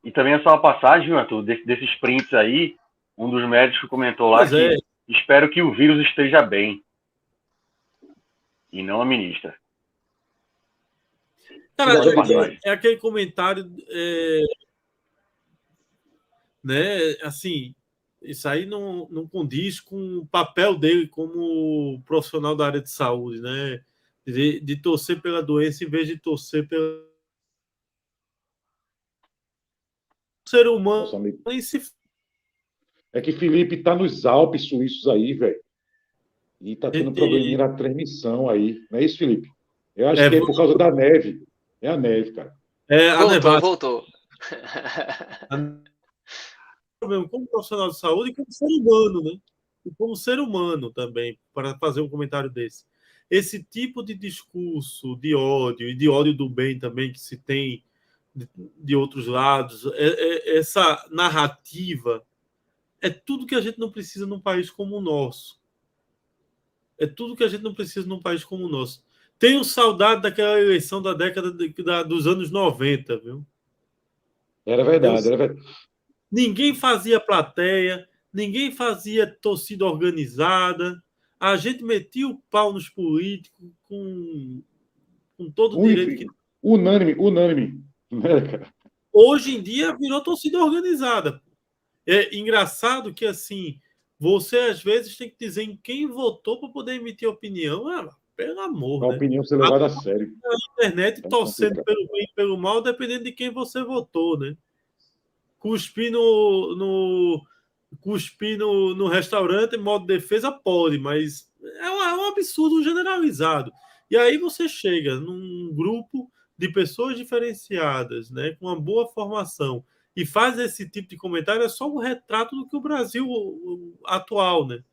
E também é só uma passagem, Arthur, desses prints aí, um dos médicos comentou lá que espero que o vírus esteja bem. E não a ministra. Cara, é aquele comentário, né? Assim, isso aí não condiz com o papel dele como profissional da área de saúde, né? De torcer pela doença em vez de torcer pelo ser humano. Nossa, amigo. É que Felipe está nos Alpes suíços aí, velho. E está tendo probleminha na transmissão aí. Não é isso, Felipe? Eu acho que é por causa da neve. É a neve, cara. Voltou. Como profissional de saúde e como ser humano, né? E como ser humano também, para fazer um comentário desse. Esse tipo de discurso de ódio, e de ódio do bem também, que se tem de outros lados, essa narrativa, é tudo que a gente não precisa num país como o nosso. É tudo que a gente não precisa num país como o nosso. Tenho saudade daquela eleição da década dos anos 90, viu? Era verdade. Ninguém fazia plateia, ninguém fazia torcida organizada. A gente metia o pau nos políticos com todo o direito que... Unânime. Hoje em dia virou torcida organizada. É engraçado que, assim, você às vezes tem que dizer em quem votou para poder emitir opinião. Pelo amor, a opinião ser levada a sério. Na internet, torcendo pelo bem e pelo mal, dependendo de quem você votou, né? Cuspir cuspir no restaurante em modo de defesa pode, mas é um absurdo generalizado. E aí você chega num grupo de pessoas diferenciadas, né, com uma boa formação, e faz esse tipo de comentário, é só um retrato do que o Brasil atual, né?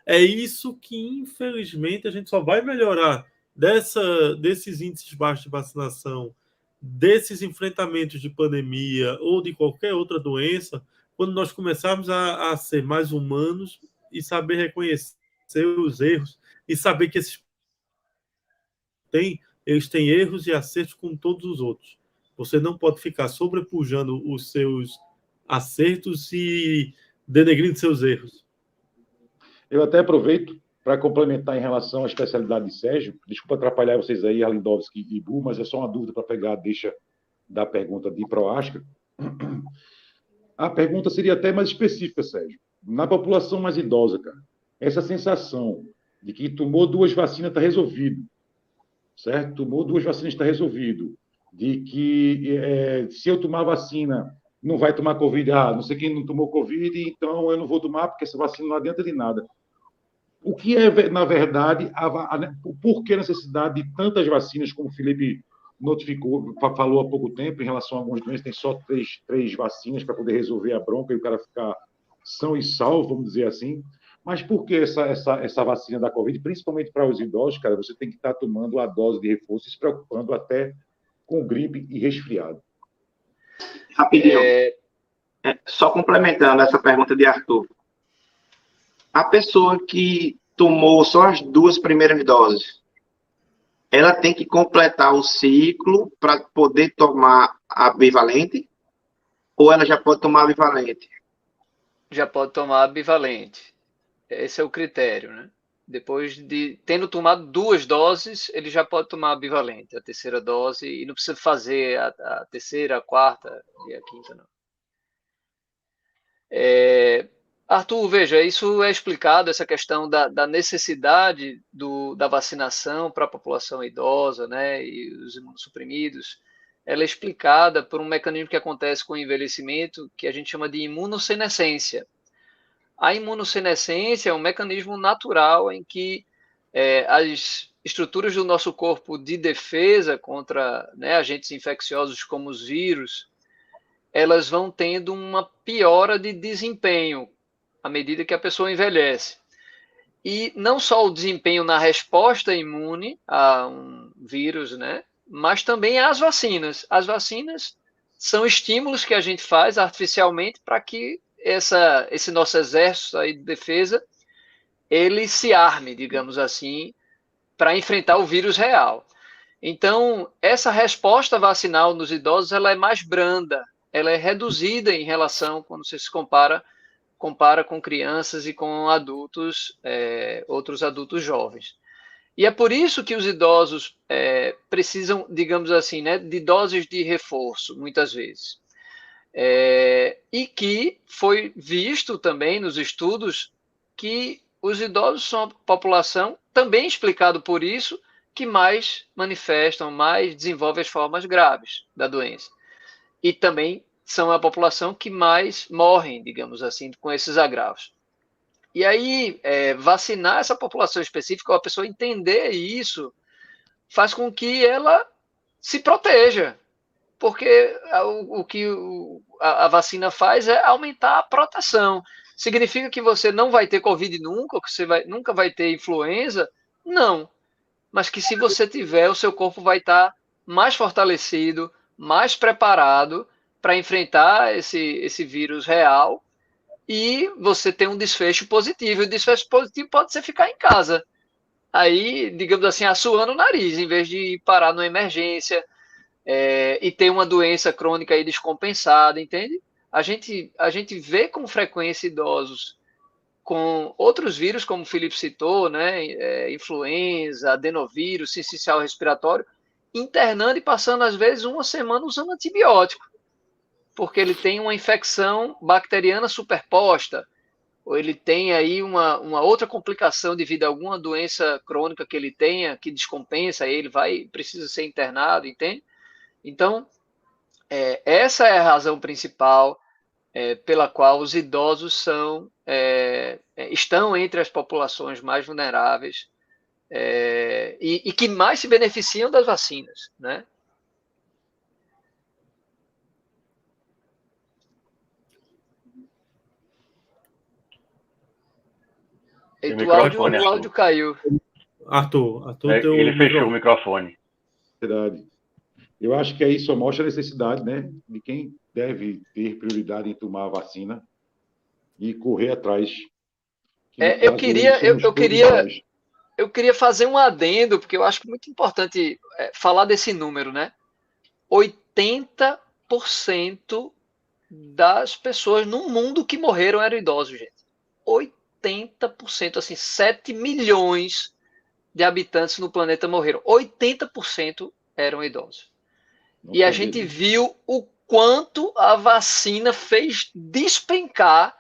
É isso que, infelizmente, a gente só vai melhorar desses índices baixos de vacinação, desses enfrentamentos de pandemia ou de qualquer outra doença, quando nós começarmos a ser mais humanos e saber reconhecer os erros e saber que eles têm erros e acertos como todos os outros. Você não pode ficar sobrepujando os seus acertos e denegrindo seus erros. Eu até aproveito para complementar em relação à especialidade de Sérgio. Desculpa atrapalhar vocês aí, Arlindowski e Bu, mas é só uma dúvida para pegar a deixa da pergunta de Proasca. A pergunta seria até mais específica, Sérgio. Na população mais idosa, cara, essa sensação de que tomou 2 vacinas está resolvido, certo? Tomou 2 vacinas está resolvido. De que se eu tomar vacina, não vai tomar Covid. Não sei quem não tomou Covid, então eu não vou tomar, porque essa vacina não adianta de nada. O que é, na verdade, por que a necessidade de tantas vacinas, como o Felipe notificou, falou há pouco tempo, em relação a algumas doenças, tem só três vacinas para poder resolver a bronca e o cara ficar são e salvo, vamos dizer assim. Mas por que essa vacina da Covid, principalmente para os idosos, cara, você tem que estar tomando a dose de reforço, se preocupando até com gripe e resfriado? Rapidinho. Só complementando essa pergunta de Arthur. A pessoa que tomou só as 2 primeiras doses, ela tem que completar o ciclo para poder tomar a bivalente? Ou ela já pode tomar a bivalente? Já pode tomar a bivalente. Esse é o critério, né? Depois de tendo tomado 2 doses, ele já pode tomar a bivalente, a terceira dose, e não precisa fazer a terceira, a quarta e a quinta, não. Arthur, veja, isso é explicado, essa questão da necessidade da vacinação para a população idosa, né, e os imunossuprimidos, ela é explicada por um mecanismo que acontece com o envelhecimento, que a gente chama de imunossenescência. A imunossenescência é um mecanismo natural em que as estruturas do nosso corpo de defesa contra, né, agentes infecciosos como os vírus, elas vão tendo uma piora de desempenho à medida que a pessoa envelhece. E não só o desempenho na resposta imune a um vírus, né, mas também às vacinas. As vacinas são estímulos que a gente faz artificialmente para que esse nosso exército aí de defesa ele se arme, digamos assim, para enfrentar o vírus real. Então, essa resposta vacinal nos idosos ela é mais branda, ela é reduzida em relação, quando você se compara com crianças e com adultos, outros adultos jovens. E é por isso que os idosos precisam, digamos assim, né, de doses de reforço, muitas vezes. E que foi visto também nos estudos que os idosos são a população, também explicado por isso, que mais manifestam, mais desenvolvem as formas graves da doença. E também são a população que mais morrem, digamos assim, com esses agravos. E aí, vacinar essa população específica, ou a pessoa entender isso, faz com que ela se proteja. Porque o que a vacina faz é aumentar a proteção. Significa que você não vai ter Covid nunca, ou que você nunca vai ter influenza? Não. Mas que se você tiver, o seu corpo vai estar mais fortalecido, mais preparado para enfrentar esse vírus real e você tem um desfecho positivo. E o desfecho positivo pode ser ficar em casa. Aí, digamos assim, assoando o nariz, em vez de parar numa emergência e ter uma doença crônica aí descompensada, entende? A gente vê com frequência idosos com outros vírus, como o Felipe citou, né, influenza, adenovírus, sincicial respiratório, internando e passando, às vezes, 1 semana usando antibiótico, porque ele tem uma infecção bacteriana superposta, ou ele tem aí uma outra complicação devido a alguma doença crônica que ele tenha, que descompensa, aí ele precisa ser internado, entende? Então, essa é a razão principal pela qual os idosos são estão entre as populações mais vulneráveis e que mais se beneficiam das vacinas, né? E o áudio caiu. Arthur, ele fechou o microfone. Verdade. Eu acho que aí só mostra a necessidade, né, de quem deve ter prioridade em tomar a vacina e correr atrás. Eu queria fazer um adendo, porque eu acho muito importante falar desse número, né? 80% das pessoas no mundo que morreram eram idosos, gente. 80%, assim, 7 milhões de habitantes no planeta morreram. 80% eram idosos. E a gente viu o quanto a vacina fez despencar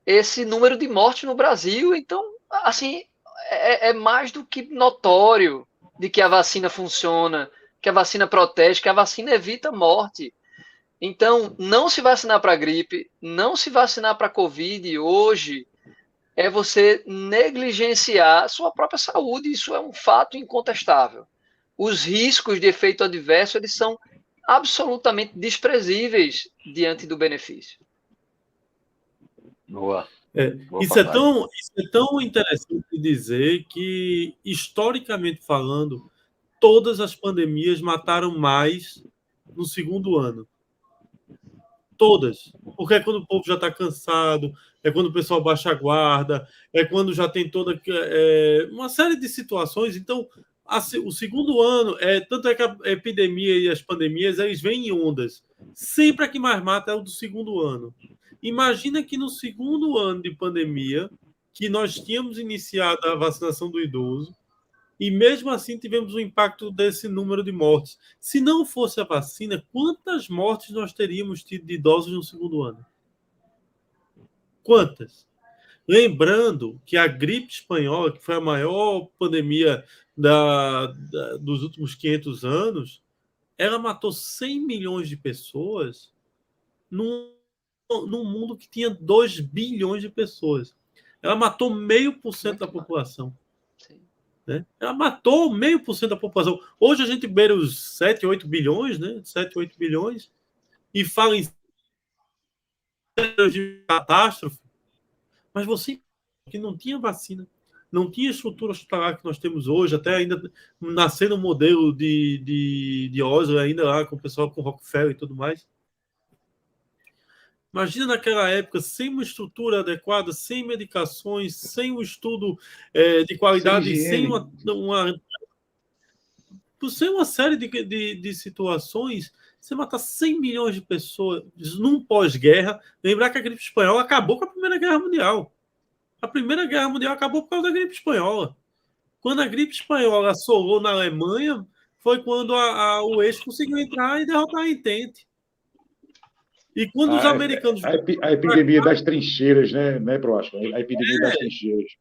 esse número de mortes no Brasil. Então, assim, é mais do que notório de que a vacina funciona, que a vacina protege, que a vacina evita morte. Então, não se vacinar para gripe, não se vacinar para Covid hoje é você negligenciar a sua própria saúde. Isso é um fato incontestável. Os riscos de efeito adverso eles são absolutamente desprezíveis diante do benefício. Boa. Isso é tão interessante dizer que, historicamente falando, todas as pandemias mataram mais no segundo ano. Todas. Porque é quando o povo já está cansado, é quando o pessoal baixa a guarda, é quando já tem toda uma série de situações. Então, o segundo ano, tanto é que a epidemia e as pandemias, eles vêm em ondas. Sempre a que mais mata é o do segundo ano. Imagina que no segundo ano de pandemia, que nós tínhamos iniciado a vacinação do idoso, e mesmo assim tivemos o impacto desse número de mortes. Se não fosse a vacina, quantas mortes nós teríamos tido de idosos no segundo ano? Quantas? Lembrando que a gripe espanhola, que foi a maior pandemia dos últimos 500 anos, ela matou 100 milhões de pessoas num mundo que tinha 2 bilhões de pessoas. Ela matou 0,5% da população. Né? Ela matou 0,5% da população. Hoje a gente beira os 7, 8 bilhões, né? 7, 8 bilhões, e fala em de catástrofe, mas você que não tinha vacina, não tinha estrutura hospitalar que nós temos hoje, até ainda nascendo um modelo de Oslo, ainda lá com o pessoal com Rockefeller e tudo mais. Imagina naquela época, sem uma estrutura adequada, sem medicações, sem um estudo de qualidade, sem uma série de situações, você matar 100 milhões de pessoas num pós-guerra. Lembrar que a gripe espanhola acabou com a Primeira Guerra Mundial. A Primeira Guerra Mundial acabou por causa da gripe espanhola. Quando a gripe espanhola assolou na Alemanha, foi quando o eixo conseguiu entrar e derrotar a Entente. E quando os americanos... A epidemia das trincheiras, né, Proacho? A epidemia das trincheiras.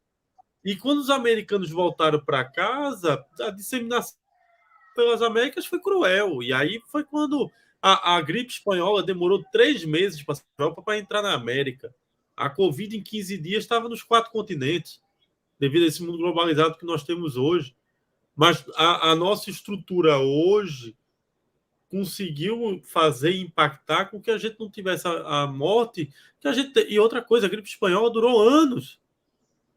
E quando os americanos voltaram para casa, a disseminação pelas Américas foi cruel. E aí foi quando a gripe espanhola demorou 3 meses para entrar na América. A Covid, em 15 dias, estava nos 4 continentes, devido a esse mundo globalizado que nós temos hoje. Mas a nossa estrutura hoje conseguiu fazer impactar com que a gente não tivesse a morte que a gente... E outra coisa, a gripe espanhola durou anos.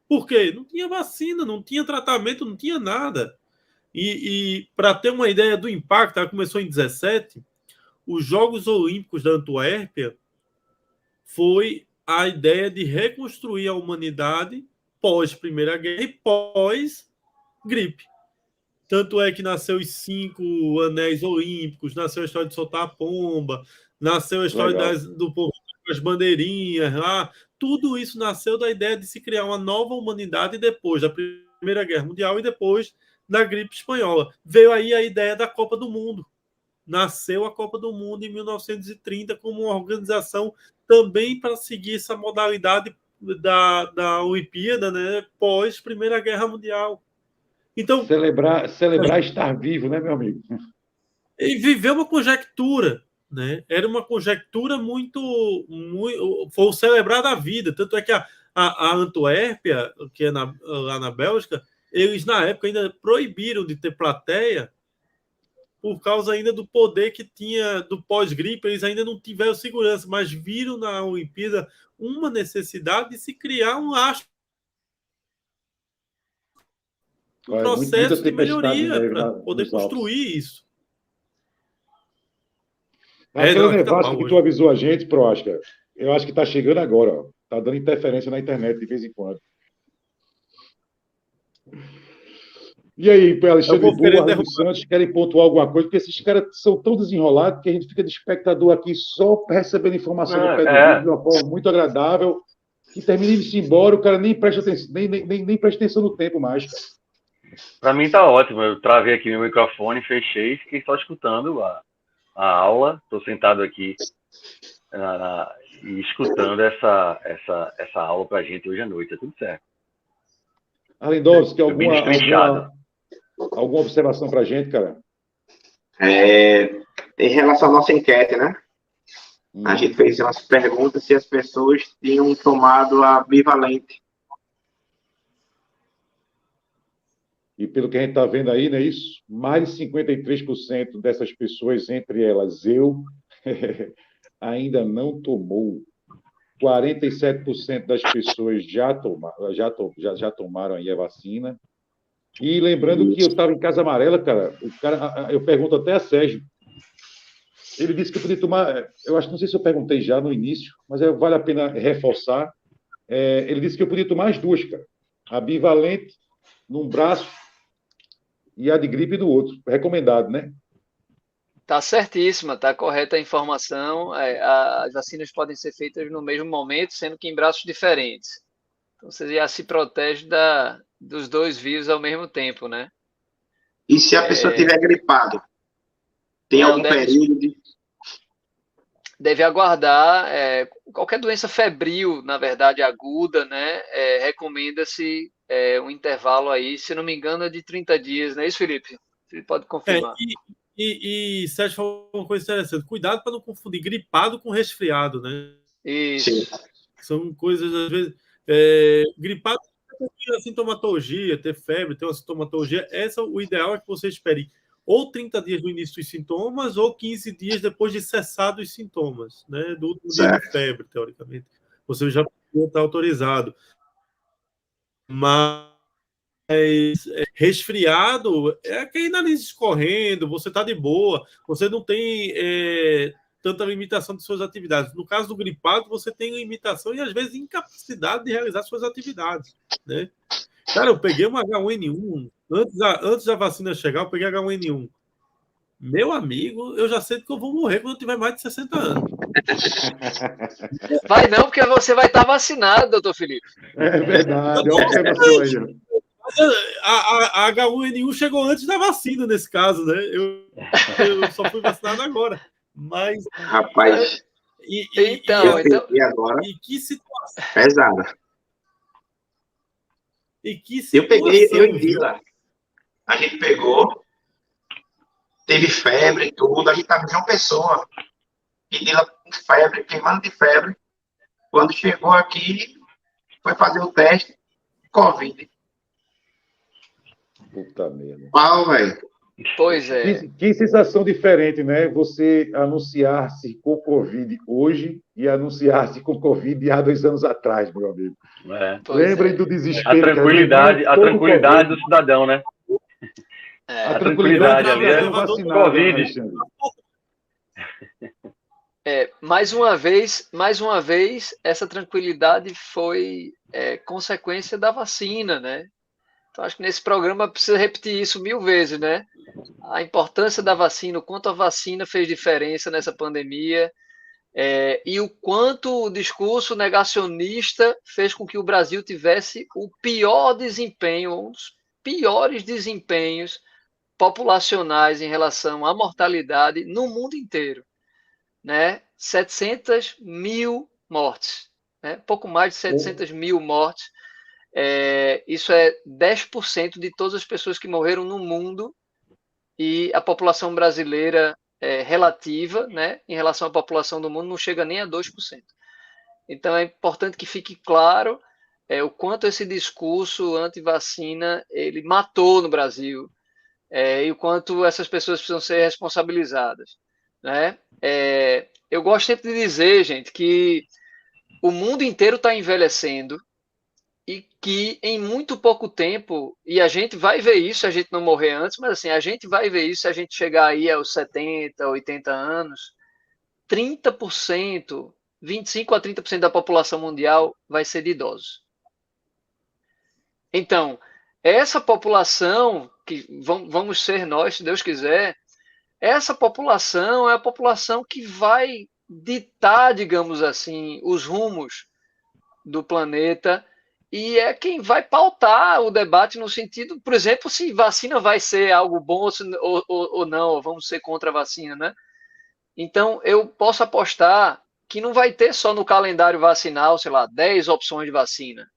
Por quê? Não tinha vacina, não tinha tratamento, não tinha nada. E para ter uma ideia do impacto, ela começou em 17, os Jogos Olímpicos da Antuérpia foi a ideia de reconstruir a humanidade pós-Primeira Guerra e pós-gripe. Tanto é que nasceu os 5 anéis olímpicos, nasceu a história de soltar a pomba, nasceu a história do povo com as bandeirinhas lá. Tudo isso nasceu da ideia de se criar uma nova humanidade depois da Primeira Guerra Mundial e depois da gripe espanhola. Veio aí a ideia da Copa do Mundo. Nasceu a Copa do Mundo em 1930 como uma organização também para seguir essa modalidade da Olimpíada, né, pós Primeira Guerra Mundial. Então, celebrar estar vivo, né, meu amigo? E viver uma conjectura. né? Era uma conjectura muito foi o celebrar da vida. Tanto é que a Antuérpia, que é lá na Bélgica, eles na época ainda proibiram de ter plateia por causa ainda do poder que tinha do pós-gripe. Eles ainda não tiveram segurança, mas viram na Olimpíada uma necessidade de se criar um lastro, um processo de melhoria para poder construir isso. Aquela nevasca que tu avisou a gente, Proasca, eu acho que está chegando agora. Ó. Tá dando interferência na internet de vez em quando. E aí, Alexandre Burro, Santos, querem pontuar alguma coisa? Porque esses caras são tão desenrolados que a gente fica de espectador aqui só recebendo informação do pé do vídeo de uma forma muito agradável. E termina indo-se embora, o cara nem presta atenção, nem presta atenção no tempo mais, cara. Para mim tá ótimo. Eu travei aqui meu microfone, fechei e fiquei só escutando a aula. Estou sentado aqui e escutando essa aula para a gente hoje à noite. É tudo certo. Alendowski, alguma observação para a gente, cara? Em relação à nossa enquete, né? A gente fez umas perguntas se as pessoas tinham tomado a bivalente. E pelo que a gente está vendo aí, não é isso? Mais de 53% dessas pessoas, entre elas eu, ainda não tomou. 47% das pessoas já tomaram aí a vacina. E lembrando que eu estava em Casa Amarela, cara, eu pergunto até a Sérgio. Ele disse que eu podia tomar, eu acho, não sei se eu perguntei já no início, mas vale a pena reforçar. Ele disse que eu podia tomar as duas, cara. A bivalente num braço e a de gripe no outro. Recomendado, né? Tá certíssima, tá correta a informação. As vacinas podem ser feitas no mesmo momento, sendo que em braços diferentes. Então você já se protege dos dois vírus ao mesmo tempo, né? E se a pessoa tiver gripado? Tem algum período de... Deve aguardar. Qualquer doença febril, na verdade, aguda, né? Recomenda-se um intervalo aí, se não me engano, é de 30 dias, não é isso, Felipe? Felipe pode confirmar. E Sérgio falou uma coisa interessante. Cuidado para não confundir gripado com resfriado, né? Isso. Sim. São coisas, às vezes... gripado tem sintomatologia, ter febre, ter uma sintomatologia. O ideal é que você espere ou 30 dias no início dos sintomas ou 15 dias depois de cessar os sintomas, né? Do último dia de febre, teoricamente. Você já está autorizado. Mas resfriado é aquele nariz escorrendo, você está de boa, você não tem tanta limitação de suas atividades. No caso do gripado, você tem limitação e, às vezes, incapacidade de realizar suas atividades, né? Cara, eu peguei uma H1N1, antes da vacina chegar, eu peguei H1N1. Meu amigo, eu já sei que eu vou morrer quando eu tiver mais de 60 anos. Vai não, porque você vai estar vacinado, doutor Felipe. É verdade, observação aí. A H1N1 chegou antes da vacina, nesse caso, né? Eu só fui vacinado agora. Mas. Rapaz. Então. E agora? E que situação. Pesada. E que situação. Eu e Dila. A gente pegou, teve febre e tudo, a gente estava de uma pessoa. E Dila com febre, queimando de febre. Quando chegou aqui, foi fazer o teste, Covid. Puta merda. Pau, velho. Pois é. Que sensação diferente, né? Você anunciar-se com Covid hoje e anunciar-se com Covid há 2 anos atrás, meu amigo. Lembrem do desespero. A tranquilidade do cidadão, né? A tranquilidade ali é vacinado, Covid. Alexandre. Mais uma vez, essa tranquilidade foi consequência da vacina, né? Então, acho que nesse programa precisa repetir isso 1000 vezes, né? A importância da vacina, o quanto a vacina fez diferença nessa pandemia, e o quanto o discurso negacionista fez com que o Brasil tivesse o pior desempenho, um dos piores desempenhos populacionais em relação à mortalidade no mundo inteiro, né? 700 mil mortes, né? Pouco mais de 700 mil mortes. Isso é 10% de todas as pessoas que morreram no mundo, e a população brasileira relativa, né, em relação à população do mundo, não chega nem a 2%. Então, é importante que fique claro o quanto esse discurso anti-vacina ele matou no Brasil, e o quanto essas pessoas precisam ser responsabilizadas, né? Eu gosto sempre de dizer, gente, que o mundo inteiro está envelhecendo e que em muito pouco tempo, e a gente vai ver isso se a gente não morrer antes, mas assim, a gente vai ver isso se a gente chegar aí aos 70, 80 anos, 30%, 25 a 30% da população mundial vai ser de idosos. Então, essa população, que vamos ser nós, se Deus quiser, essa população é a população que vai ditar, digamos assim, os rumos do planeta e é quem vai pautar o debate no sentido, por exemplo, se vacina vai ser algo bom ou não, ou vamos ser contra a vacina, né? Então, eu posso apostar que não vai ter só no calendário vacinal, sei lá, 10 opções de vacina.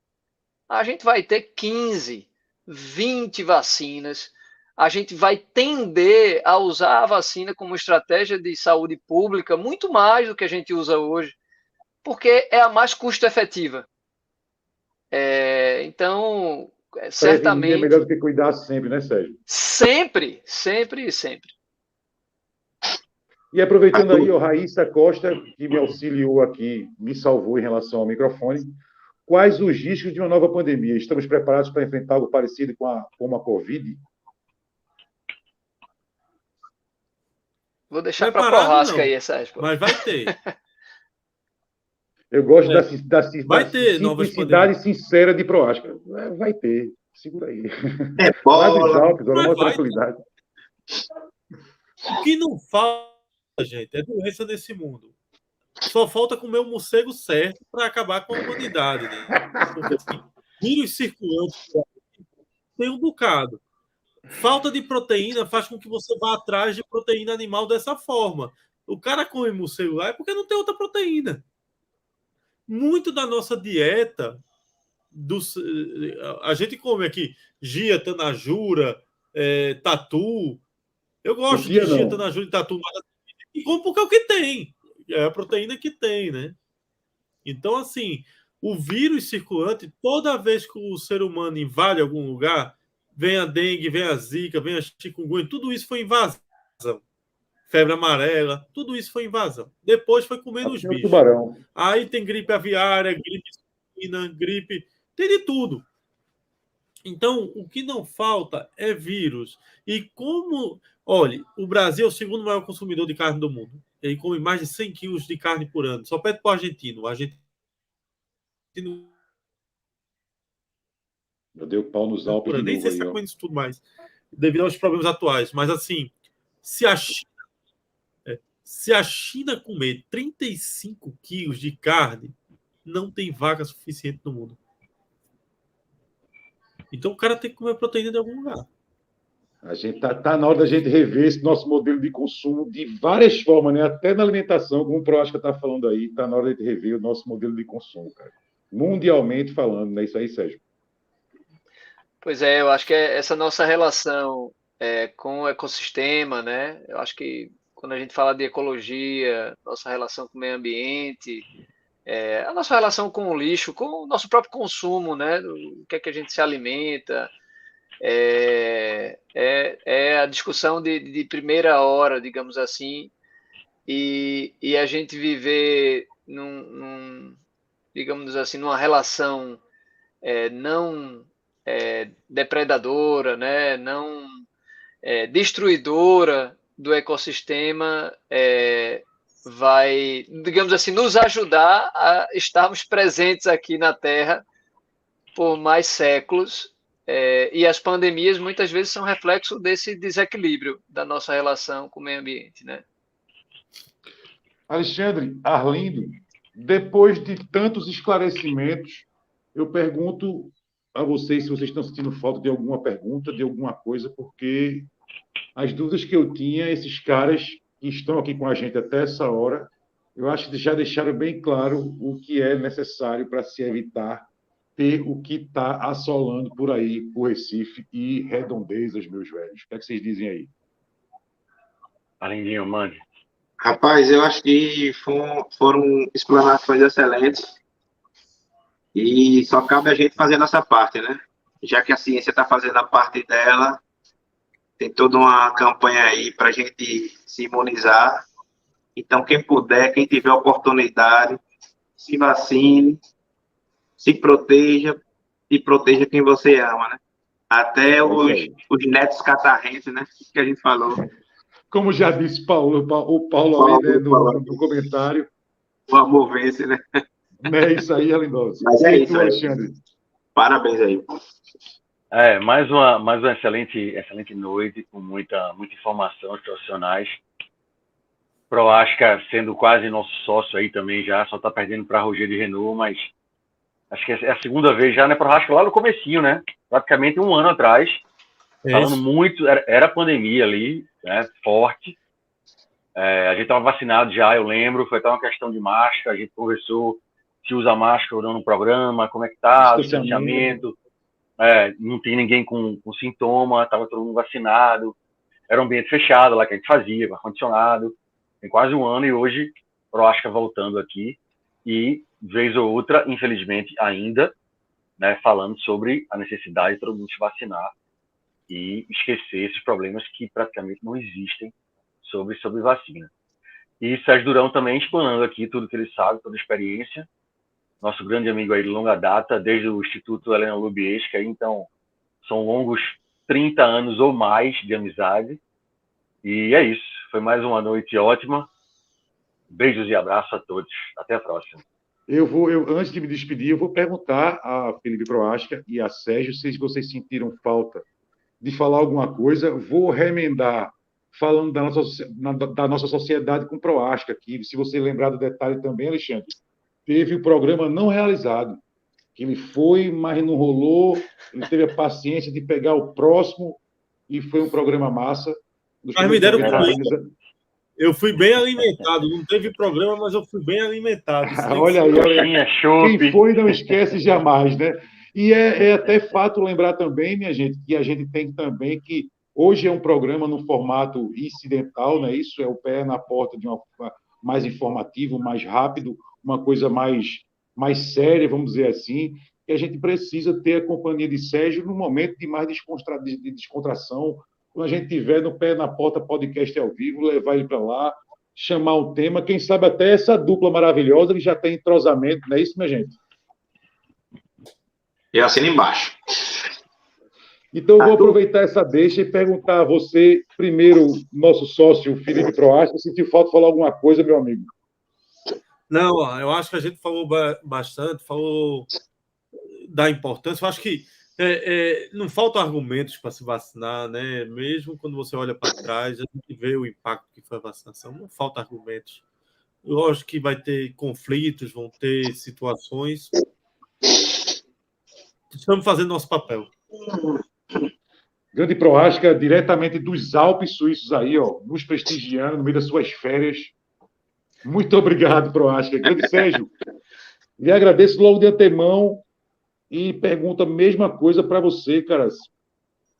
A gente vai ter 15, 20 vacinas. A gente vai tender a usar a vacina como estratégia de saúde pública muito mais do que a gente usa hoje, porque é a mais custo-efetiva. Então, certamente... É melhor do que cuidar sempre, né, Sérgio? Sempre, sempre e sempre. E aproveitando aí, o Raíssa Costa, que me auxiliou aqui, me salvou em relação ao microfone. Quais os riscos de uma nova pandemia? Estamos preparados para enfrentar algo parecido com a Covid? Vou deixar para Prohaska aí essa resposta. Mas vai ter. Eu gosto da simplicidade sincera de Prohaska. Vai ter. Segura aí. Bola. Uma tranquilidade. O que não falta, gente, é doença nesse mundo. Só falta comer o morcego certo para acabar com a humanidade, né? Porque assim, vírus circulantes tem um bocado. Falta de proteína faz com que você vá atrás de proteína animal dessa forma. O cara come morcego lá é porque não tem outra proteína. Muito da nossa dieta, a gente come aqui gia, tanajura, tatu. Eu gosto de gia, tanajura e tatu, mas e como porque é o que tem. É a proteína que tem, né? Então, assim, o vírus circulante, toda vez que o ser humano invade algum lugar, vem a dengue, vem a zika, vem a chikungunya, tudo isso foi invasão. Febre amarela, tudo isso foi invasão. Depois foi comendo os bichos. Tubarão. Aí tem gripe aviária, gripe suína, gripe... Tem de tudo. Então, o que não falta é vírus. E como... Olha, o Brasil é o segundo maior consumidor de carne do mundo. Ele come mais de 100 quilos de carne por ano. Só pede para o argentino. O argentino... Eu dei o pau nos Alpes de novo. Nem sei se está comendo isso tudo mais, devido aos problemas atuais. Mas, assim, se a China comer 35 quilos de carne, não tem vaca suficiente no mundo. Então o cara tem que comer proteína de algum lugar. A gente tá na hora da gente rever esse nosso modelo de consumo de várias formas, né? Até na alimentação, como o Prohaska está falando aí, está na hora de rever o nosso modelo de consumo, cara. Mundialmente falando, não é isso aí, Sérgio? Pois é, eu acho que essa nossa relação com o ecossistema, né? Eu acho que quando a gente fala de ecologia, nossa relação com o meio ambiente, a nossa relação com o lixo, com o nosso próprio consumo, né? O que é que a gente se alimenta, é a discussão de primeira hora, digamos assim, e a gente viver digamos assim, numa relação não depredadora, né? Não destruidora do ecossistema, vai, digamos assim, nos ajudar a estarmos presentes aqui na Terra por mais séculos. E as pandemias muitas vezes são reflexo desse desequilíbrio da nossa relação com o meio ambiente, né? Alexandre, Arlindo, depois de tantos esclarecimentos, eu pergunto a vocês se vocês estão sentindo falta de alguma pergunta, de alguma coisa, porque as dúvidas que eu tinha, esses caras que estão aqui com a gente até essa hora, eu acho que já deixaram bem claro o que é necessário para se evitar ter o que está assolando por aí, por Recife e redondezas, meus velhos. O que é que vocês dizem aí? Arlindinho, mande. Rapaz, eu acho que foram explanações excelentes e só cabe a gente fazer a nossa parte, né? Já que a ciência está fazendo a parte dela, tem toda uma campanha aí para a gente se imunizar. Então, quem puder, quem tiver oportunidade, se vacine, se proteja e proteja quem você ama, né? Até os netos catarrenses, né? Que a gente falou. Como já disse o Paulo ali, né, no comentário. O amor vence, né? É isso aí, Lindócio. Mas é isso, Alexandre. Parabéns aí. Mais uma excelente noite, com muita informação, os profissionais. Proasca sendo quase nosso sócio aí também já, só está perdendo para Rogério de Renault, mas acho que é a segunda vez já, né? Proasca lá no comecinho, né? Praticamente um ano atrás, falando muito, era pandemia ali, né? Forte. A gente estava vacinado já, eu lembro, foi até uma questão de máscara, a gente conversou se usa máscara ou não no programa, como é que tá, o distanciamento. Não tinha ninguém com sintoma, estava todo mundo vacinado, era um ambiente fechado lá que a gente fazia, ar-condicionado, tem quase um ano e hoje Proasca voltando aqui e, vez ou outra, infelizmente ainda, né, falando sobre a necessidade de todo mundo se vacinar e esquecer esses problemas que praticamente não existem sobre vacina. E Sérgio Durão também explanando aqui tudo que ele sabe, toda a experiência, nosso grande amigo aí de longa data, desde o Instituto Helena Lubiesca, então são longos 30 anos ou mais de amizade. E é isso, foi mais uma noite ótima. Beijos e abraços a todos. Até a próxima. Antes de me despedir, eu vou perguntar a Felipe Proasca e a Sérgio se vocês sentiram falta de falar alguma coisa. Vou remendar falando da nossa sociedade com Proasca aqui. Se você lembrar do detalhe também, Alexandre, teve o programa não realizado, que ele foi, mas não rolou. Ele teve a paciência de pegar o próximo e foi um programa massa. Mas me deram comida. Eu fui bem alimentado. Não teve programa, mas eu fui bem alimentado. Olha aí, quem foi não esquece jamais, né? E é até fato lembrar também, minha gente, que a gente tem também que hoje é um programa no formato incidental, né? Isso é o pé na porta de uma mais informativo, mais rápido, uma coisa mais séria, vamos dizer assim, e a gente precisa ter a companhia de Sérgio no momento de mais descontração, quando a gente tiver no pé na porta podcast ao vivo, levar ele para lá, chamar um tema, quem sabe até essa dupla maravilhosa que já tem entrosamento, não é isso, minha gente? E assina embaixo. Então, eu vou aproveitar essa deixa e perguntar a você, primeiro, nosso sócio, Felipe Proasca, se sentiu falta de falar alguma coisa, meu amigo. Não, eu acho que a gente falou bastante, falou da importância. Eu acho que não faltam argumentos para se vacinar, né? Mesmo quando você olha para trás, a gente vê o impacto que foi a vacinação. Não falta argumentos. Lógico que vai ter conflitos, vão ter situações. Estamos fazendo nosso papel. Grande Proasca, diretamente dos Alpes suíços aí, ó, nos prestigiando no meio das suas férias. Muito obrigado, Proasca. Grande Sérgio, lhe agradeço logo de antemão e pergunto a mesma coisa para você, cara.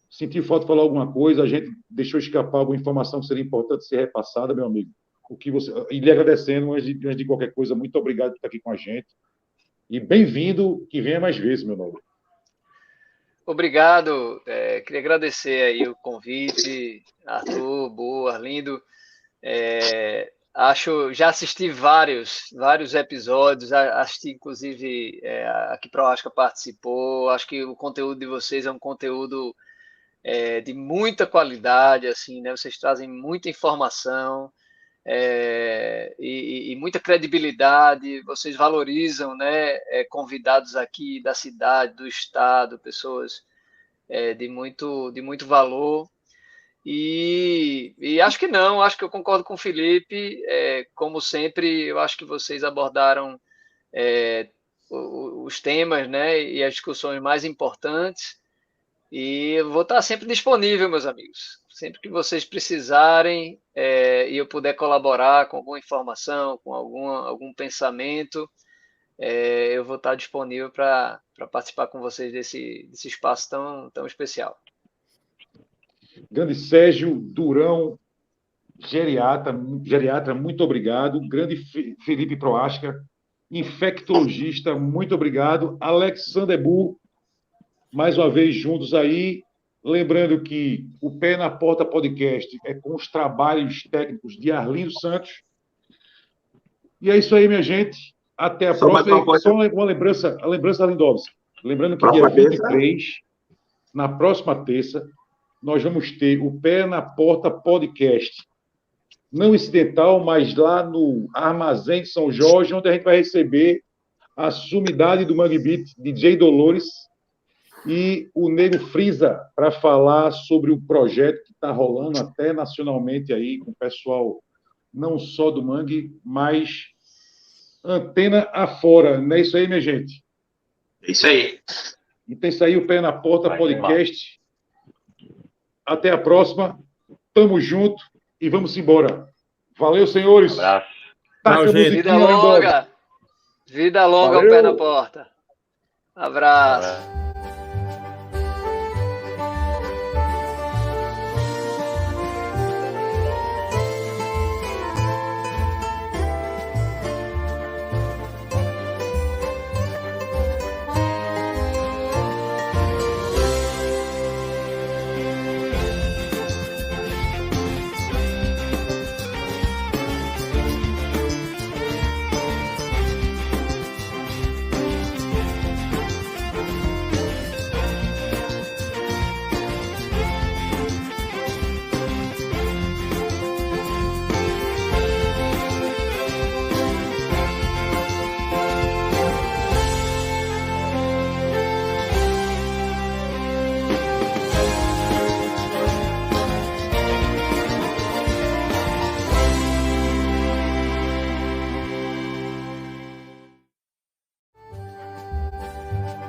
Sentiu falta de falar alguma coisa? A gente deixou escapar alguma informação que seria importante ser repassada, meu amigo? E lhe agradecendo, antes de qualquer coisa, muito obrigado por estar aqui com a gente. E bem-vindo, que venha mais vezes, meu nobre. Obrigado. Queria agradecer aí o convite, Arthur, Boa, Arlindo. Já assisti vários episódios, assisti inclusive a que Proasca participou. Acho que o conteúdo de vocês é um conteúdo de muita qualidade, assim, né? Vocês trazem muita informação e muita credibilidade. Vocês valorizam, né? Convidados aqui da cidade, do estado, pessoas de muito valor. E acho que não, acho que eu concordo com o Felipe. Como sempre, eu acho que vocês abordaram os temas, né, e as discussões mais importantes. E eu vou estar sempre disponível, meus amigos. Sempre que vocês precisarem e eu puder colaborar com alguma informação, com algum pensamento, eu vou estar disponível para participar com vocês desse espaço tão especial. Grande Sérgio Durão, geriatra, muito obrigado. Grande Felipe Proasca, infectologista, muito obrigado. Alexander Bu, mais uma vez juntos aí. Lembrando que o Pé na Porta Podcast é com os trabalhos técnicos de Arlindo Santos. E é isso aí, minha gente. Até a próxima. Só uma lembrança, Lindovski. Lembrando que dia 23, na próxima terça, nós vamos ter o Pé na Porta Podcast. Não incidental, mas lá no Armazém de São Jorge, onde a gente vai receber a sumidade do Mangue Beat, DJ Dolores, e o Nego Frisa, para falar sobre o projeto que está rolando até nacionalmente aí, com o pessoal não só do Mangue, mas antena afora. Não é isso aí, minha gente? É isso aí. Então, isso aí, o Pé na Porta Podcast. Até a próxima. Tamo junto e vamos embora. Valeu, senhores. Um abraço. Taca a musiquinha, Vida longa. Vida longa ao Pé na Porta. Abraço.